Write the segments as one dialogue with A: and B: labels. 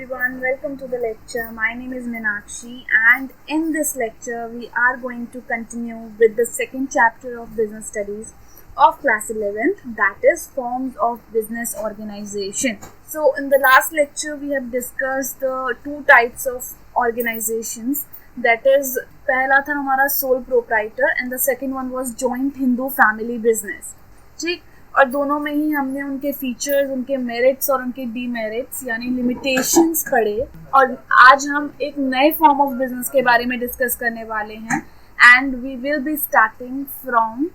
A: everyone, welcome to the lecture. My name is Meenakshi, and in this lecture we are going to continue with the second chapter of business studies of class 11th, that is forms of business organization. So in the last lecture we have discussed the two types of organizations, that is पहला था हमारा sole proprietor and the second one was joint Hindu family business. ठीक, और दोनों में ही हमने उनके features, उनके मेरिट्स और उनके डीमेरिट्स यानी लिमिटेशंस पढ़े. और आज हम एक नए फॉर्म ऑफ बिजनेस के बारे में डिस्कस करने वाले हैं and we will be starting from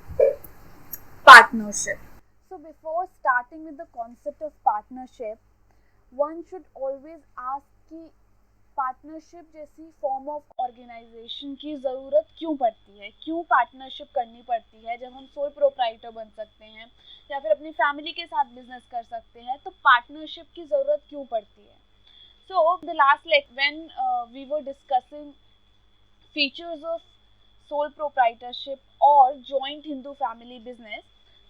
A: partnership. So before starting with the concept of partnership, one should always ask कि पार्टनरशिप जैसी फॉर्म ऑफ ऑर्गेनाइजेशन की ज़रूरत क्यों पड़ती है, क्यों पार्टनरशिप करनी पड़ती है. जब हम सोल प्रोप्राइटर बन सकते हैं या फिर अपनी फैमिली के साथ बिजनेस कर सकते हैं तो पार्टनरशिप की ज़रूरत क्यों पड़ती है. So the last when we were discussing features of sole proprietorship और जॉइंट हिंदू फैमिली बिजनेस,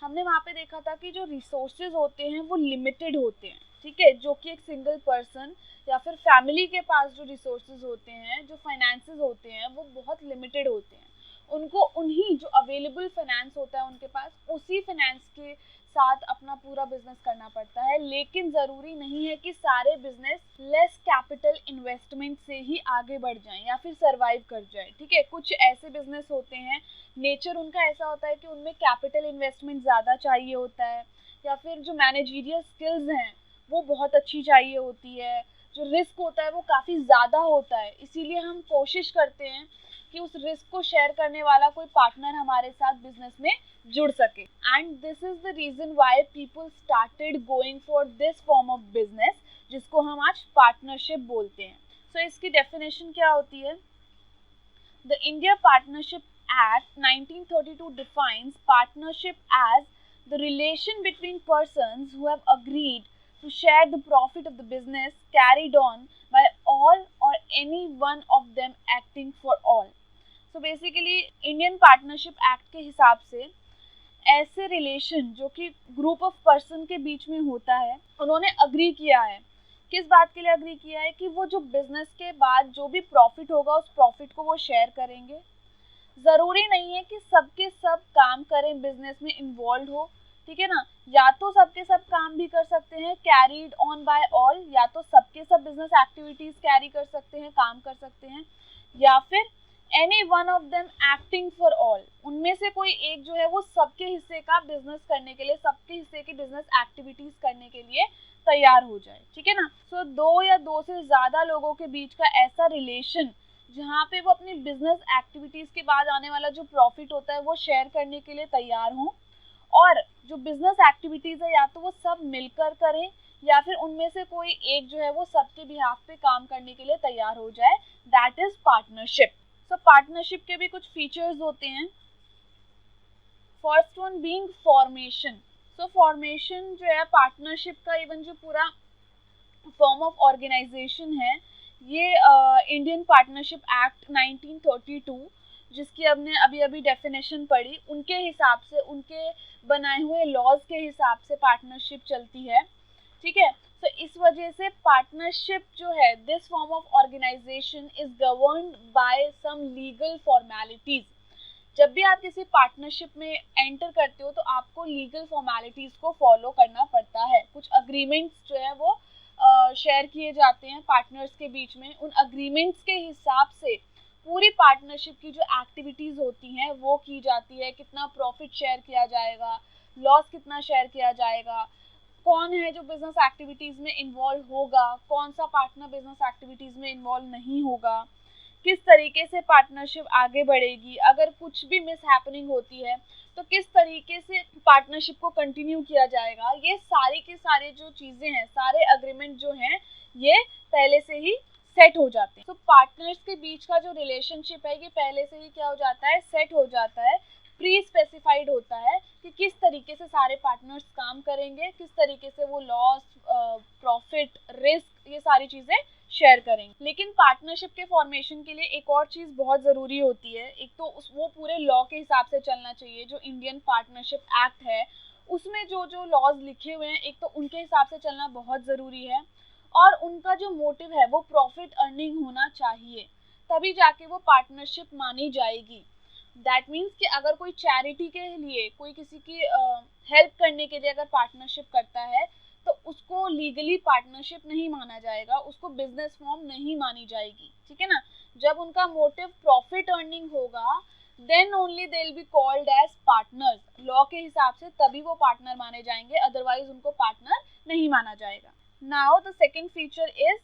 A: हमने वहाँ पे देखा था कि जो रिसोर्सेज होते हैं वो लिमिटेड होते हैं. ठीक है, जो कि एक सिंगल पर्सन या फिर फैमिली के पास जो रिसोर्सेज होते हैं, जो फाइनेंसेस होते हैं, वो बहुत लिमिटेड होते हैं. उनको उन्हीं जो अवेलेबल फाइनेंस होता है उनके पास, उसी फाइनेंस के साथ अपना पूरा बिजनेस करना पड़ता है. लेकिन ज़रूरी नहीं है कि सारे बिजनेस लेस कैपिटल इन्वेस्टमेंट से ही आगे बढ़ जाएं या फिर सरवाइव कर जाएं. ठीक है, कुछ ऐसे बिजनेस होते हैं, नेचर उनका ऐसा होता है कि उनमें कैपिटल इन्वेस्टमेंट ज़्यादा चाहिए होता है या फिर जो मैनेजरियल स्किल्स हैं वो बहुत अच्छी चाहिए होती है. जो रिस्क होता है वो काफ़ी ज़्यादा होता है, इसीलिए हम कोशिश करते हैं कि उस रिस्क को शेयर करने वाला कोई पार्टनर हमारे साथ बिजनेस में जुड़ सके. And this is the reason why people started going for this form of business, जिसको हम आज पार्टनरशिप बोलते हैं. सो इसकी डेफिनेशन क्या होती है? The India partnership act 1932 defines partnership as the relation between persons who have agreed to share the profit of the business carried on by all or any one of them acting for all. So basically Indian partnership act के हिसाब से ऐसे relation जो कि group of person के बीच में होता है, उन्होंने अग्री किया है. किस बात के लिए अग्री किया है? कि वो जो बिजनेस के बाद जो भी प्रॉफिट होगा उस प्रॉफिट को वो शेयर करेंगे. ज़रूरी नहीं है कि सबके सब काम करें, बिजनेस में इन्वॉल्व हो. ठीक है ना, या तो सबके सब काम भी कर सकते हैं कैरीड ऑन बाय ऑल, या तो सबके सब बिजनेस एक्टिविटीज कैरी कर सकते हैं, काम कर सकते हैं, या फिर any one of them acting for all, उनमें से कोई एक जो है वो सबके हिस्से का बिजनेस करने के लिए, सबके हिस्से की बिजनेस एक्टिविटीज करने के लिए तैयार हो जाए. ठीक है ना. सो दो या दो से ज़्यादा लोगों के बीच का ऐसा रिलेशन जहाँ पे वो अपनी बिजनेस एक्टिविटीज के बाद आने वाला जो प्रॉफिट होता है वो शेयर करने के लिए तैयार हों, और जो बिजनेस एक्टिविटीज है या तो वो सब मिलकर करें या फिर उनमें से कोई एक जो है वो सबके बिहाफ पे काम करने के लिए तैयार हो जाए. That is partnership. So partnership के भी कुछ फीचर्स होते हैं. First one being formation. सो फॉर्मेशन जो है पार्टनरशिप का, इवन जो पूरा फॉर्म ऑफ ऑर्गेनाइजेशन है, ये इंडियन पार्टनरशिप एक्ट 1932 जिसकी हमने अभी अभी डेफिनेशन पढ़ी, उनके हिसाब से, उनके बनाए हुए लॉज के हिसाब से पार्टनरशिप चलती है. ठीक है. तो इस वजह से पार्टनरशिप जो है, this form of organisation is governed by some legal formalities. जब भी आप किसी पार्टनरशिप में एंटर करते हो तो आपको लीगल फॉर्मेलिटीज को फॉलो करना पड़ता है. कुछ अग्रीमेंट्स जो है वो शेयर किए जाते हैं पार्टनर्स के बीच में. उन अग्रीमेंट्स के हिसाब से पूरी पार्टनरशिप की जो एक्टिविटीज़ होती हैं वो की जाती है. कितना प्रॉफिट शेयर किया जाएगा, लॉस कितना शेयर किया जाएगा, कौन है जो बिजनेस एक्टिविटीज़ में इन्वॉल्व होगा, कौन सा पार्टनर बिजनेस एक्टिविटीज़ में इन्वॉल्व नहीं होगा, किस तरीके से पार्टनरशिप आगे बढ़ेगी, अगर कुछ भी मिस हैपनिंग होती है तो किस तरीके से पार्टनरशिप को कंटिन्यू किया जाएगा. ये सारी के सारे जो चीज़ें हैं, सारे अग्रीमेंट जो हैं, ये पहले से ही सेट हो जाते हैं. तो पार्टनर्स के बीच का जो रिलेशनशिप है ये पहले से ही क्या हो जाता है, सेट हो जाता है, प्री स्पेसिफाइड होता है कि किस तरीके से सारे पार्टनर्स काम करेंगे, किस तरीके से वो लॉस, प्रॉफिट, रिस्क, ये सारी चीज़ें शेयर करेंगे. लेकिन पार्टनरशिप के फॉर्मेशन के लिए एक और चीज़ बहुत ज़रूरी होती है. एक तो वो पूरे लॉ के हिसाब से चलना चाहिए. जो इंडियन पार्टनरशिप एक्ट है उसमें जो जो लॉज लिखे हुए हैं, एक तो उनके हिसाब से चलना बहुत ज़रूरी है, और उनका जो मोटिव है वो प्रॉफिट अर्निंग होना चाहिए, तभी जाके वो पार्टनरशिप मानी जाएगी। दैट मीन्स कि अगर कोई चैरिटी के लिए, कोई किसी की हेल्प करने के लिए अगर पार्टनरशिप करता है तो उसको लीगली पार्टनरशिप नहीं माना जाएगा, उसको बिजनेस फॉर्म नहीं मानी जाएगी, ठीक है ना। जब उनका मोटिव प्रॉफिट अर्निंग होगा then only they will be called as partners, law के हिसाब से तभी वो पार्टनर माने जाएंगे, अदरवाइज उनको पार्टनर नहीं माना जाएगा। Now the second feature is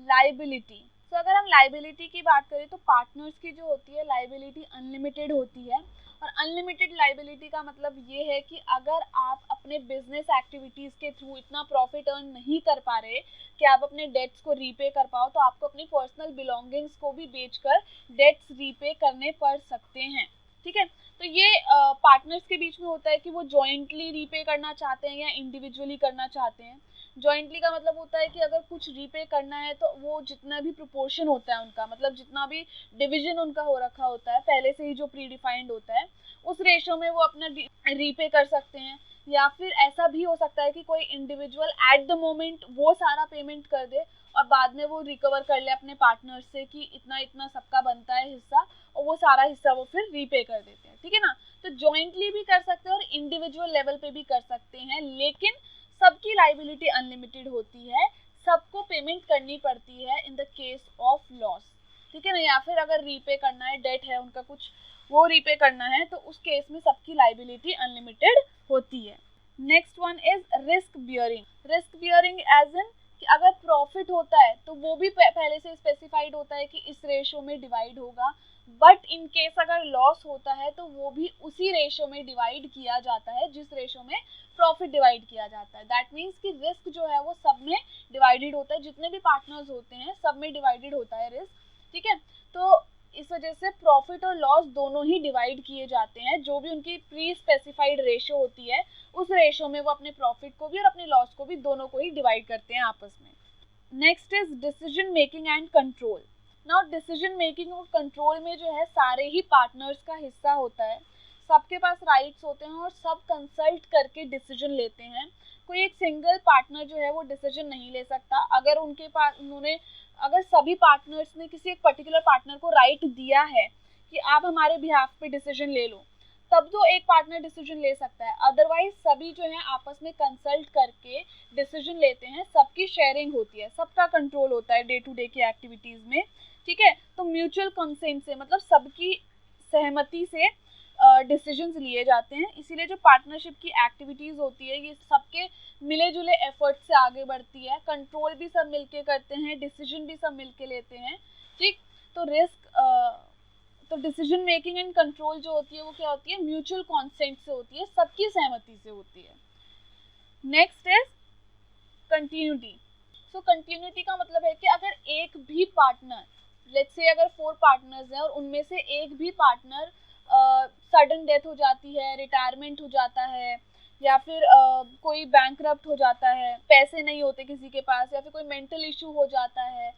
A: liability. तो अगर हम लाइबिलिटी की बात करें तो पार्टनर्स की जो होती है लाइबिलिटी अनलिमिटेड होती है, और अनलिमिटेड लाइबिलिटी का मतलब ये है कि अगर आप अपने बिजनेस एक्टिविटीज़ के थ्रू इतना प्रॉफिट अर्न नहीं कर पा रहे कि आप अपने डेट्स को रीपे कर पाओ, तो आपको अपनी पर्सनल बिलोंगिंग्स को भी बेचकर डेट्स रीपे करने पड़ सकते हैं, ठीक है। तो ये पार्टनर्स के बीच में होता है कि वो जॉइंटली रीपे करना चाहते हैं या इंडिविजुअली करना चाहते हैं। जॉइंटली का मतलब होता है कि अगर कुछ रीपे करना है तो वो जितना भी प्रोपोर्शन होता है उनका, मतलब जितना भी डिवीजन उनका हो रखा होता है पहले से ही जो प्री डिफाइंड होता है, उस रेशो में वो अपना रीपे कर सकते हैं। या फिर ऐसा भी हो सकता है कि कोई इंडिविजुअल एट द मोमेंट वो सारा पेमेंट कर दे और बाद में वो रिकवर कर ले अपने पार्टनर से कि इतना इतना सबका बनता है हिस्सा, और वो सारा हिस्सा वो फिर रीपे कर देते हैं, ठीक है ना। तो जॉइंटली भी कर सकते हैं और इंडिविजुअल लेवल पे भी कर सकते हैं, लेकिन सबकी लाइबिलिटी अनलिमिटेड होती है, सबको पेमेंट करनी पड़ती है in the case of loss, ठीक है ना। या फिर अगर रीपे करना है, डेट है उनका कुछ, वो रीपे करना है, तो उस केस में सबकी लाइबिलिटी अनलिमिटेड होती है। Next one is risk bearing. Risk bearing as in कि अगर प्रॉफिट होता है तो वो भी पहले से स्पेसिफाइड होता है कि इस रेशो में डिवाइड होगा, बट इन केस अगर लॉस होता है तो वो भी उसी रेशो में डिवाइड किया जाता है जिस रेशो में प्रॉफिट डिवाइड किया जाता है। दैट मीन्स कि रिस्क जो है वो सब में डिवाइडेड होता है, जितने भी पार्टनर्स होते हैं सब में डिवाइडेड होता है रिस्क, ठीक है। तो इस वजह से प्रॉफिट और लॉस दोनों ही डिवाइड किए जाते हैं, जो भी उनकी प्री स्पेसिफाइड रेशो होती है उस रेशो में वो अपने प्रॉफिट को भी और अपने लॉस को भी दोनों को ही डिवाइड करते हैं आपस में। Next is decision making and control. Now decision making और कंट्रोल में जो है सारे ही पार्टनर्स का हिस्सा होता है, सबके पास राइट्स होते हैं और सब कंसल्ट करके डिसीजन लेते हैं। कोई एक सिंगल पार्टनर जो है वो डिसीजन नहीं ले सकता। अगर उनके पास अगर सभी पार्टनर्स ने किसी एक पर्टिकुलर पार्टनर को राइट दिया है कि आप हमारे बिहाफ पे डिसीजन ले लो, तब तो एक पार्टनर डिसीजन ले सकता है, अदरवाइज सभी जो है आपस में कंसल्ट करके डिसीजन लेते हैं, सबकी शेयरिंग होती है, सबका कंट्रोल होता है डे टू डे की एक्टिविटीज में, ठीक है। तो म्यूचुअल कंसेंट से मतलब सबकी सहमति से डिसीजंस लिए जाते हैं, इसीलिए जो पार्टनरशिप की एक्टिविटीज होती है ये सबके मिले जुले एफर्ट से आगे बढ़ती है। कंट्रोल भी सब मिलके करते हैं, डिसीजन भी सब मिलके लेते हैं, ठीक। तो तो डिसीजन मेकिंग एंड कंट्रोल जो होती है वो क्या होती है, म्यूचुअल कॉन्सेंट से होती है, सबकी सहमति से होती है। Next is continuity. So continuity का मतलब है कि अगर एक भी पार्टनर, लेट्स से अगर 4 पार्टनर्स हैं और उनमें से एक भी पार्टनर सडन डेथ हो जाती है, रिटायरमेंट हो जाता है, या फिर कोई बैंकरप्ट हो जाता है, पैसे नहीं होते किसी के पास, या फिर कोई मेंटल इशू हो जाता है,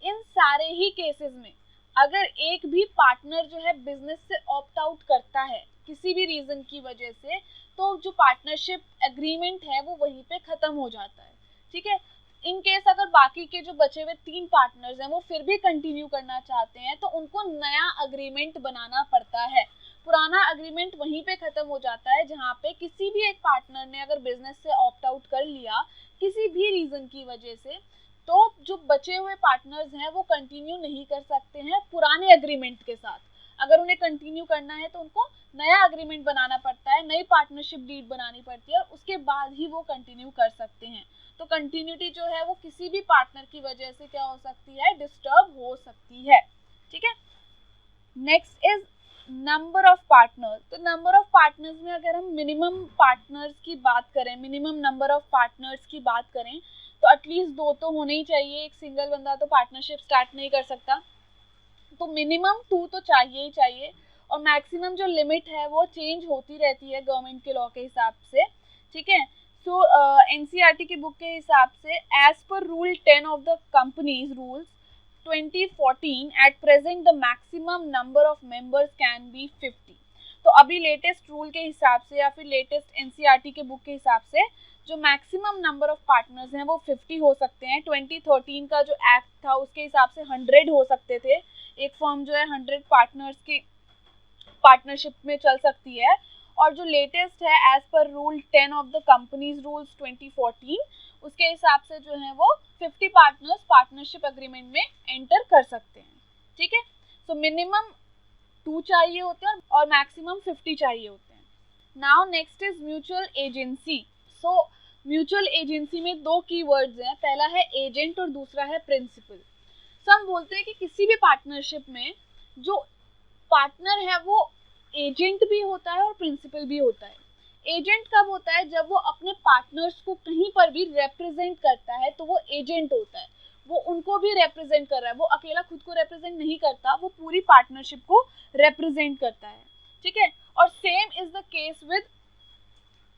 A: इन सारे ही केसेस में अगर एक भी पार्टनर जो है बिजनेस से ऑप्ट आउट करता है किसी भी रीजन की वजह से, तो जो पार्टनरशिप एग्रीमेंट है वो वहीं पे खत्म हो जाता है, ठीक है। इन केस अगर बाकी के जो बचे हुए 3 पार्टनर्स हैं वो फिर भी कंटिन्यू करना चाहते हैं तो उनको नया अग्रीमेंट बनाना पड़ता है। पुराना अग्रीमेंट वहीं पे खत्म हो जाता है जहाँ पे किसी भी एक पार्टनर ने अगर बिजनेस से ऑप्ट आउट कर लिया किसी भी रीजन की वजह से, तो जो बचे हुए पार्टनर्स हैं वो कंटिन्यू नहीं कर सकते हैं पुराने अग्रीमेंट के साथ। अगर उन्हें कंटिन्यू करना है तो उनको नया अग्रीमेंट बनाना पड़ता है, नई पार्टनरशिप डीड बनानी पड़ती है और उसके बाद ही वो कंटिन्यू कर सकते हैं। तो कंटिन्यूटी जो है वो किसी भी पार्टनर की वजह से क्या हो सकती है, डिस्टर्ब हो सकती है, ठीक है। Next is number of partner. तो नंबर ऑफ पार्टनर्स में अगर हम मिनिमम पार्टनर्स की बात करें, मिनिमम नंबर ऑफ पार्टनर्स की बात करें तो एटलीस्ट 2 तो होने ही चाहिए, एक सिंगल बंदा तो पार्टनरशिप स्टार्ट नहीं कर सकता, तो मिनिमम 2 तो चाहिए ही चाहिए। और मैक्सिमम जो लिमिट है वो चेंज होती रहती है गवर्नमेंट के लॉ के हिसाब से, ठीक है। सो एनसीईआरटी की बुक के हिसाब से as per rule 10 of the companies rules 2014 at present the maximum number of members can be 50। तो अभी लेटेस्ट रूल के हिसाब से या फिर लेटेस्ट एनसीईआरटी के बुक के हिसाब से जो मैक्सिमम नंबर ऑफ पार्टनर्स हैं वो 50 हो सकते हैं। 2013 का जो एक्ट था उसके हिसाब से 100 हो सकते थे। एक फर्म जो है 100 पार्टनर्स की पार्टनरशिप में चल सकती है। और जो लेटेस्ट है as per rule 10 of the companies rules 2014, उसके हिसाब से जो है वो 50 पार्टनर्स पार्टनरशिप एग्रीमेंट में एंटर कर सकते हैं। ठीक है, सो मिनिमम 2 चाहिए होते हैं और मैक्सिमम 50 चाहिए होते हैं। Now next is mutual agency. So mutual agency में 2 कीवर्ड्स हैं, पहला है एजेंट और दूसरा है प्रिंसिपल। सो हम बोलते हैं कि किसी भी पार्टनरशिप में जो पार्टनर है वो एजेंट भी होता है और प्रिंसिपल भी होता है। एजेंट कब होता है? जब वो अपने पार्टनर्स को कहीं पर भी रिप्रेजेंट करता है तो वो एजेंट होता है। वो उनको भी रिप्रेजेंट कर रहा है, वो अकेला खुद को रिप्रेजेंट नहीं करता, वो पूरी पार्टनरशिप को रिप्रेजेंट करता है। ठीक है, और same is the case with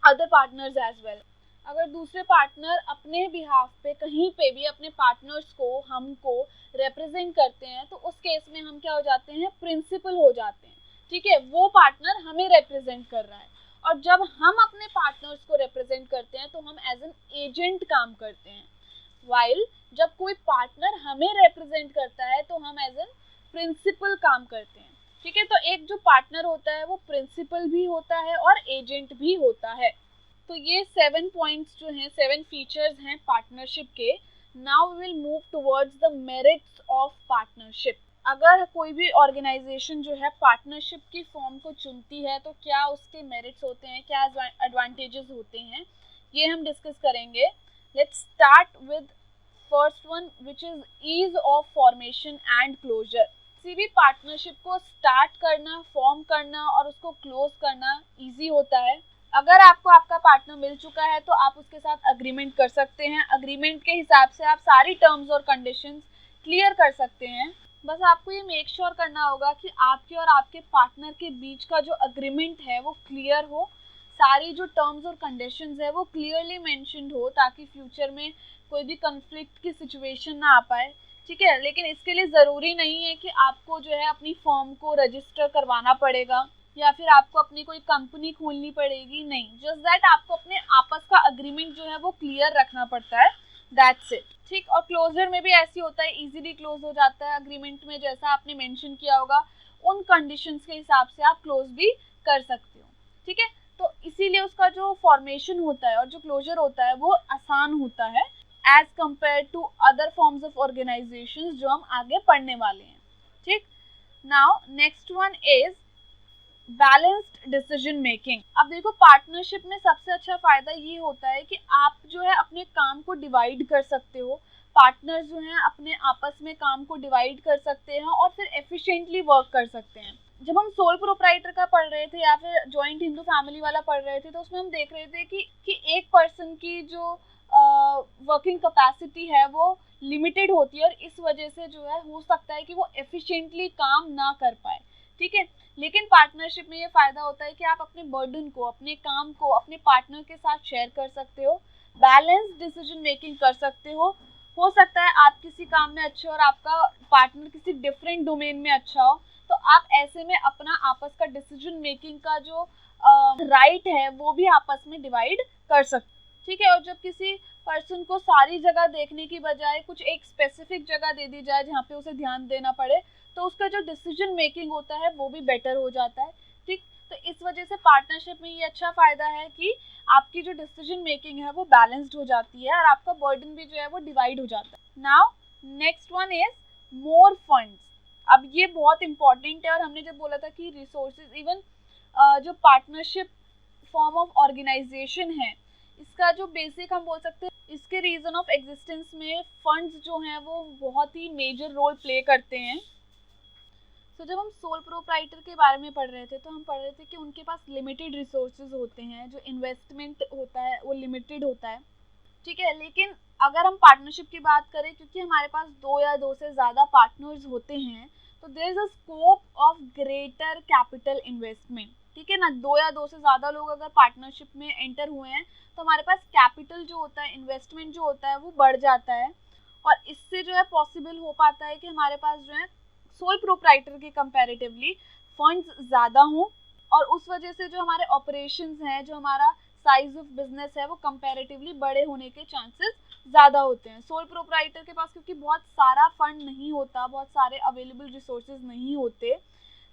A: other partners as well. अगर दूसरे पार्टनर अपने बिहाफ पे कहीं पे भी अपने पार्टनर्स को, हमको रिप्रेजेंट करते हैं तो उस केस में हम क्या हो जाते हैं? प्रिंसिपल हो जाते हैं। ठीक है, वो पार्टनर हमें रिप्रेजेंट कर रहा है और जब हम अपने पार्टनर्स को रिप्रेजेंट करते हैं तो हम एज एन एजेंट काम करते हैं, वाइल जब कोई पार्टनर हमें रिप्रेजेंट करता है तो हम एज एन प्रिंसिपल काम करते हैं। ठीक है, तो एक जो पार्टनर होता है वो प्रिंसिपल भी होता है और एजेंट भी होता है। तो ये 7 पॉइंट्स जो हैं, 7 फीचर्स हैं पार्टनरशिप के। Now we will move towards the merits of partnership. अगर कोई भी ऑर्गेनाइजेशन जो है पार्टनरशिप की फॉर्म को चुनती है तो क्या उसके मेरिट्स होते हैं, क्या एडवांटेजेस होते हैं, ये हम डिस्कस करेंगे। Let's start with first one which is ease of formation and closure. किसी भी पार्टनरशिप को स्टार्ट करना, फॉर्म करना और उसको क्लोज करना ईजी होता है। अगर आपको आपका पार्टनर मिल चुका है तो आप उसके साथ अग्रीमेंट कर सकते हैं। अग्रीमेंट के हिसाब से आप सारी टर्म्स और कंडीशंस क्लियर कर सकते हैं। बस आपको ये मेक श्योर करना होगा कि आपके और आपके पार्टनर के बीच का जो अग्रीमेंट है वो क्लियर हो, सारी जो टर्म्स और कंडीशंस है वो क्लियरली मेंशन्ड हो ताकि फ्यूचर में कोई भी कन्फ्लिक्ट की सिचुएशन ना आ पाए। ठीक है, लेकिन इसके लिए ज़रूरी नहीं है कि आपको जो है अपनी फर्म को रजिस्टर करवाना पड़ेगा या फिर आपको अपनी कोई कंपनी खोलनी पड़ेगी, नहीं। जस्ट दैट आपको अपने आपस का अग्रीमेंट जो है वो क्लियर रखना पड़ता है, दैट्स इट। ठीक, और क्लोजर में भी ऐसी होता है, इजीली क्लोज हो जाता है। अग्रीमेंट में जैसा आपने मेंशन किया होगा उन कंडीशंस के हिसाब से आप क्लोज भी कर सकते हो। ठीक है, तो इसीलिए उसका जो फॉर्मेशन होता है और जो क्लोजर होता है वो आसान होता है as compare to other forms of organisations जो हम आगे पढ़ने वाले हैं। ठीक, now next one is balanced decision making. अब देखो, पार्टनरशिप में सबसे अच्छा फायदा ये होता है कि आप जो है अपने काम को डिवाइड कर सकते हो। पार्टनर्स जो हैं अपने आपस में काम को डिवाइड कर सकते हैं और फिर एफिशिएंटली वर्क कर सकते हैं। जब हम सोल प्रोप्राइटर का पढ़ रहे थे या फिर जॉइंट हिंदू फैमिली वाला पढ़ रहे थे तो उसमें हम देख रहे थे कि एक पर्सन की जो वर्किंग कैपेसिटी है वो लिमिटेड होती है और इस वजह से जो है हो सकता है कि वो एफिशिएंटली काम ना कर पाए। ठीक है, लेकिन पार्टनरशिप में ये फायदा होता है कि आप अपने बर्डन को, अपने काम को अपने पार्टनर के साथ शेयर कर सकते हो, बैलेंस डिसीजन मेकिंग कर सकते हो सकता है आप किसी काम में अच्छे और आपका पार्टनर किसी डिफरेंट डोमेन में अच्छा हो, तो आप ऐसे में अपना आपस का डिसीजन मेकिंग का जो राइट है वो भी आपस में डिवाइड कर सकते। ठीक है, और जब किसी पर्सन को सारी जगह देखने की बजाय कुछ एक स्पेसिफिक जगह दे दी जाए जहाँ पे उसे ध्यान देना पड़े तो उसका जो डिसीजन मेकिंग होता है वो भी बेटर हो जाता है। ठीक, तो इस वजह से पार्टनरशिप में ये अच्छा फायदा है कि आपकी जो डिसीजन मेकिंग है वो बैलेंस्ड हो जाती है और आपका बर्डन भी जो है वो डिवाइड हो जाता है। Now next one is more funds. अब ये बहुत इंपॉर्टेंट है और हमने जब बोला था कि रिसोर्सेज, इवन जो पार्टनरशिप फॉर्म ऑफ ऑर्गेनाइजेशन है इसका जो बेसिक हम बोल सकते हैं, इसके रीजन ऑफ एग्जिस्टेंस में फंड्स जो हैं वो बहुत ही मेजर रोल प्ले करते हैं। तो जब हम सोल प्रोप्राइटर के बारे में पढ़ रहे थे तो हम पढ़ रहे थे कि उनके पास लिमिटेड रिसोर्सेज होते हैं, जो इन्वेस्टमेंट होता है वो लिमिटेड होता है। ठीक है, लेकिन अगर हम पार्टनरशिप की बात करें, क्योंकि हमारे पास 2 या 2 से ज़्यादा पार्टनर्स होते हैं तो there is a scope of greater capital investment. ठीक है ना, 2 या 2 से ज़्यादा लोग अगर पार्टनरशिप में एंटर हुए हैं तो हमारे पास कैपिटल जो होता है, इन्वेस्टमेंट जो होता है वो बढ़ जाता है और इससे जो है पॉसिबल हो पाता है कि हमारे पास जो है सोल प्रोप्राइटर के कंपैरेटिवली फंड्स ज़्यादा हों और उस वजह से जो हमारे ऑपरेशंस हैं, जो हमारा साइज ऑफ बिजनेस है वो कंपैरेटिवली बड़े होने के चांसेस ज़्यादा होते हैं। सोल प्रोप्राइटर के पास क्योंकि बहुत सारा फंड नहीं होता, बहुत सारे अवेलेबल रिसोर्सेज नहीं होते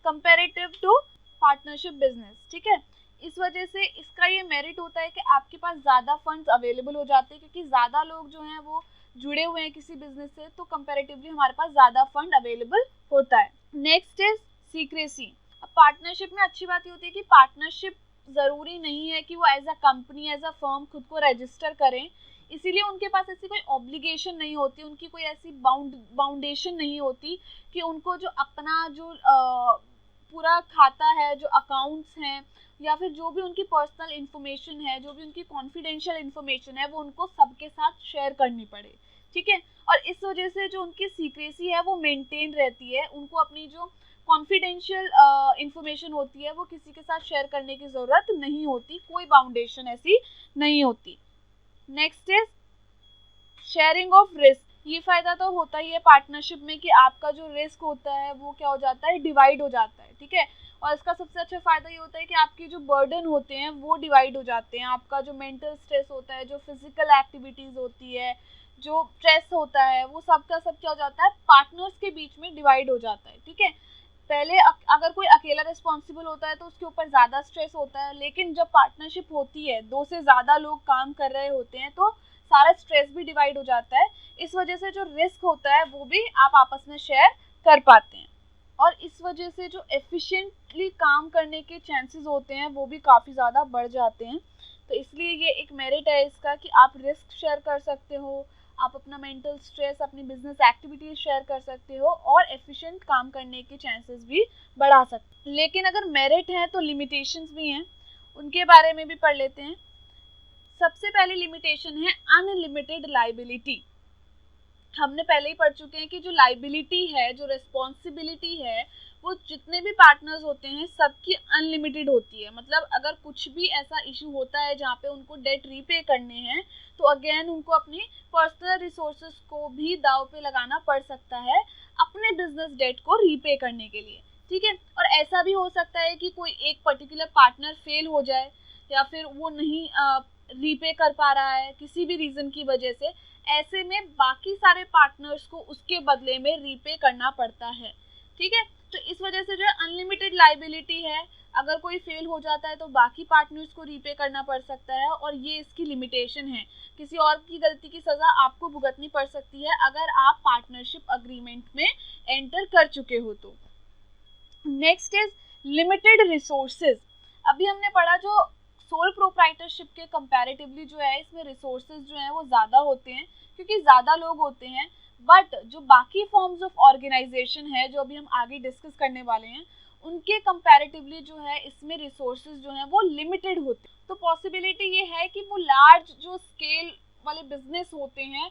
A: कंपैरेटिव टू पार्टनरशिप बिजनेस, ठीक है। इस वजह से इसका ये मेरिट होता है कि आपके पास ज़्यादा फंड्स अवेलेबल हो जाते हैं, क्योंकि ज़्यादा लोग जो हैं वो जुड़े हुए हैं किसी बिजनेस से, तो कंपैरेटिवली हमारे पास ज़्यादा फंड अवेलेबल होता है। Next is secrecy. अब पार्टनरशिप में अच्छी बात ये होती है कि पार्टनरशिप ज़रूरी नहीं है कि वो as a company, as a firm खुद को रजिस्टर करें, इसीलिए उनके पास ऐसी कोई ऑब्लिगेशन नहीं होती, उनकी कोई ऐसी बाउंडेशन नहीं होती कि उनको जो अपना जो पूरा खाता है, जो अकाउंट्स हैं, या फिर जो भी उनकी पर्सनल इन्फॉर्मेशन है, जो भी उनकी कॉन्फिडेंशियल इन्फॉर्मेशन है, वो उनको सबके साथ शेयर करनी पड़े, ठीक है। और इस वजह से जो उनकी सीक्रेसी है वो मेंटेन रहती है, उनको अपनी जो कॉन्फिडेंशियल इन्फॉर्मेशन होती है वो किसी के साथ शेयर करने की ज़रूरत नहीं होती, कोई बाउंडेशन ऐसी नहीं होती। Next is sharing of risk. ये फ़ायदा तो होता ही है पार्टनरशिप में कि आपका जो रिस्क होता है वो क्या हो जाता है, डिवाइड हो जाता है, ठीक है। और इसका सबसे अच्छा फ़ायदा ये होता है कि आपके जो बर्डन होते हैं वो डिवाइड हो जाते हैं, आपका जो मेंटल स्ट्रेस होता है, जो फिजिकल एक्टिविटीज़ होती है, जो स्ट्रेस होता है, वो सब का सब क्या हो जाता है, पार्टनर्स के बीच में डिवाइड हो जाता है, ठीक है। पहले अगर कोई अकेला रिस्पॉन्सिबल होता है तो उसके ऊपर ज़्यादा स्ट्रेस होता है, लेकिन जब पार्टनरशिप होती है, दो से ज़्यादा लोग काम कर रहे होते हैं, तो सारा स्ट्रेस भी डिवाइड हो जाता है। इस वजह से जो रिस्क होता है वो भी आप आपस में शेयर कर पाते हैं, और इस वजह से जो एफिशिएंटली काम करने के चांसेस होते हैं वो भी काफ़ी ज़्यादा बढ़ जाते हैं। तो इसलिए ये एक मेरिट है इसका कि आप रिस्क शेयर कर सकते हो, आप अपना मेंटल स्ट्रेस, अपनी बिजनेस एक्टिविटीज शेयर कर सकते हो, और एफिशिएंट काम करने के चांसेस भी बढ़ा सकते हो। लेकिन अगर मेरिट है तो लिमिटेशंस भी हैं, उनके बारे में भी पढ़ लेते हैं। सबसे पहली लिमिटेशन है अनलिमिटेड लाइबिलिटी। हमने पहले ही पढ़ चुके हैं कि जो लाइबिलिटी है, जो रिस्पॉन्सिबिलिटी है, वो जितने भी पार्टनर्स होते हैं सबकी अनलिमिटेड होती है। मतलब अगर कुछ भी ऐसा इशू होता है जहाँ पे उनको डेट रीपे करने हैं, तो अगेन उनको अपनी पर्सनल रिसोर्सेज को भी दाव पे लगाना पड़ सकता है अपने बिजनेस डेट को रीपे करने के लिए, ठीक है। और ऐसा भी हो सकता है कि कोई एक पर्टिकुलर पार्टनर फेल हो जाए, या फिर वो नहीं रीपे कर पा रहा है किसी भी रीज़न की वजह से, ऐसे में बाकी सारे पार्टनर्स को उसके बदले में रीपे करना पड़ता है, ठीक है। तो इस वजह से जो है अनलिमिटेड लाइबिलिटी है, अगर कोई फेल हो जाता है तो बाकी पार्टनर्स को रीपे करना पड़ सकता है, और ये इसकी लिमिटेशन है। किसी और की गलती की सज़ा आपको भुगतनी पड़ सकती है अगर आप पार्टनरशिप अग्रीमेंट में एंटर कर चुके हो तो। Next is limited resources. अभी हमने पढ़ा जो सोल प्रोप्राइटरशिप के कंपैरेटिवली जो है इसमें रिसोर्सेज जो हैं वो ज़्यादा होते हैं क्योंकि ज़्यादा लोग होते हैं, बट जो बाकी फॉर्म्स ऑफ ऑर्गेनाइजेशन है जो अभी हम आगे डिस्कस करने वाले हैं, उनके कंपैरेटिवली जो है इसमें रिसोर्सेज जो हैं वो लिमिटेड होते हैं। तो पॉसिबिलिटी ये है कि वो लार्ज जो स्केल वाले बिजनेस होते हैं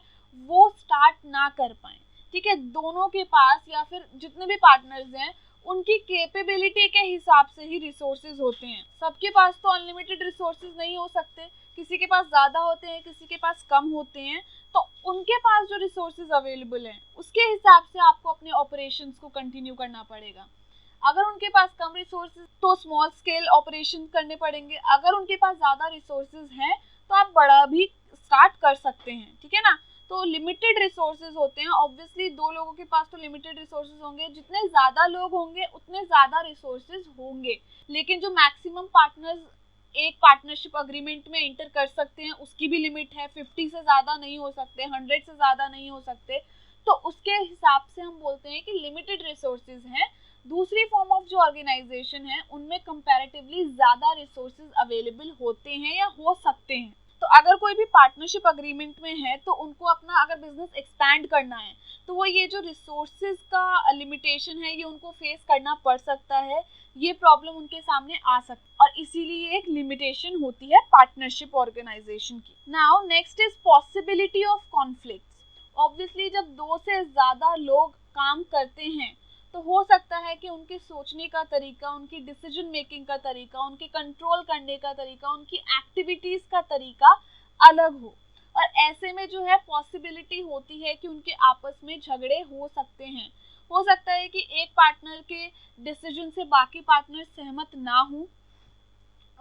A: वो स्टार्ट ना कर पाएँ, ठीक है। दोनों के पास या फिर जितने भी पार्टनर्स हैं उनकी कैपेबिलिटी के हिसाब से ही रिसोर्सेज होते हैं। सबके पास तो अनलिमिटेड रिसोर्सेज नहीं हो सकते, किसी के पास ज़्यादा होते हैं, किसी के पास कम होते हैं। तो उनके पास जो रिसोर्सेज अवेलेबल हैं उसके हिसाब से आपको अपने ऑपरेशंस को कंटिन्यू करना पड़ेगा। अगर उनके पास कम रिसोर्सेज तो स्मॉल स्केल ऑपरेशन करने पड़ेंगे, अगर उनके पास ज़्यादा रिसोर्सेज हैं तो आप बड़ा भी स्टार्ट कर सकते हैं, ठीक है ना। तो लिमिटेड रिसोर्सेज होते हैं, ऑब्वियसली दो लोगों के पास तो लिमिटेड रिसोर्सेज होंगे, जितने ज़्यादा लोग होंगे उतने ज़्यादा रिसोर्सेज होंगे। लेकिन जो मैक्सिमम पार्टनर्स एक पार्टनरशिप अग्रीमेंट में एंटर कर सकते हैं उसकी भी लिमिट है, 50 से ज़्यादा नहीं हो सकते, 100 से ज़्यादा नहीं हो सकते। तो उसके हिसाब से हम बोलते हैं कि लिमिटेड रिसोर्सेज हैं। दूसरी फॉर्म ऑफ जो ऑर्गेनाइजेशन है उनमें कंपैरेटिवली ज़्यादा रिसोर्सेज अवेलेबल होते हैं या हो सकते हैं। तो अगर कोई भी पार्टनरशिप अग्रीमेंट में है तो उनको अपना अगर बिजनेस एक्सपैंड करना है तो वो ये जो रिसोर्सेज का लिमिटेशन है ये उनको फेस करना पड़ सकता है, ये प्रॉब्लम उनके सामने आ सकती है, और इसीलिए एक लिमिटेशन होती है पार्टनरशिप ऑर्गेनाइजेशन की। Now next is possibility of conflicts. Obviously जब दो से ज़्यादा लोग काम करते हैं तो हो सकता है कि उनके सोचने का तरीका, उनकी डिसीजन मेकिंग का तरीका, उनके कंट्रोल करने का तरीका, उनकी एक्टिविटीज़ का तरीका अलग हो, और ऐसे में जो है पॉसिबिलिटी होती है कि उनके आपस में झगड़े हो सकते हैं। हो सकता है कि एक पार्टनर के डिसीजन से बाकी पार्टनर सहमत ना हो,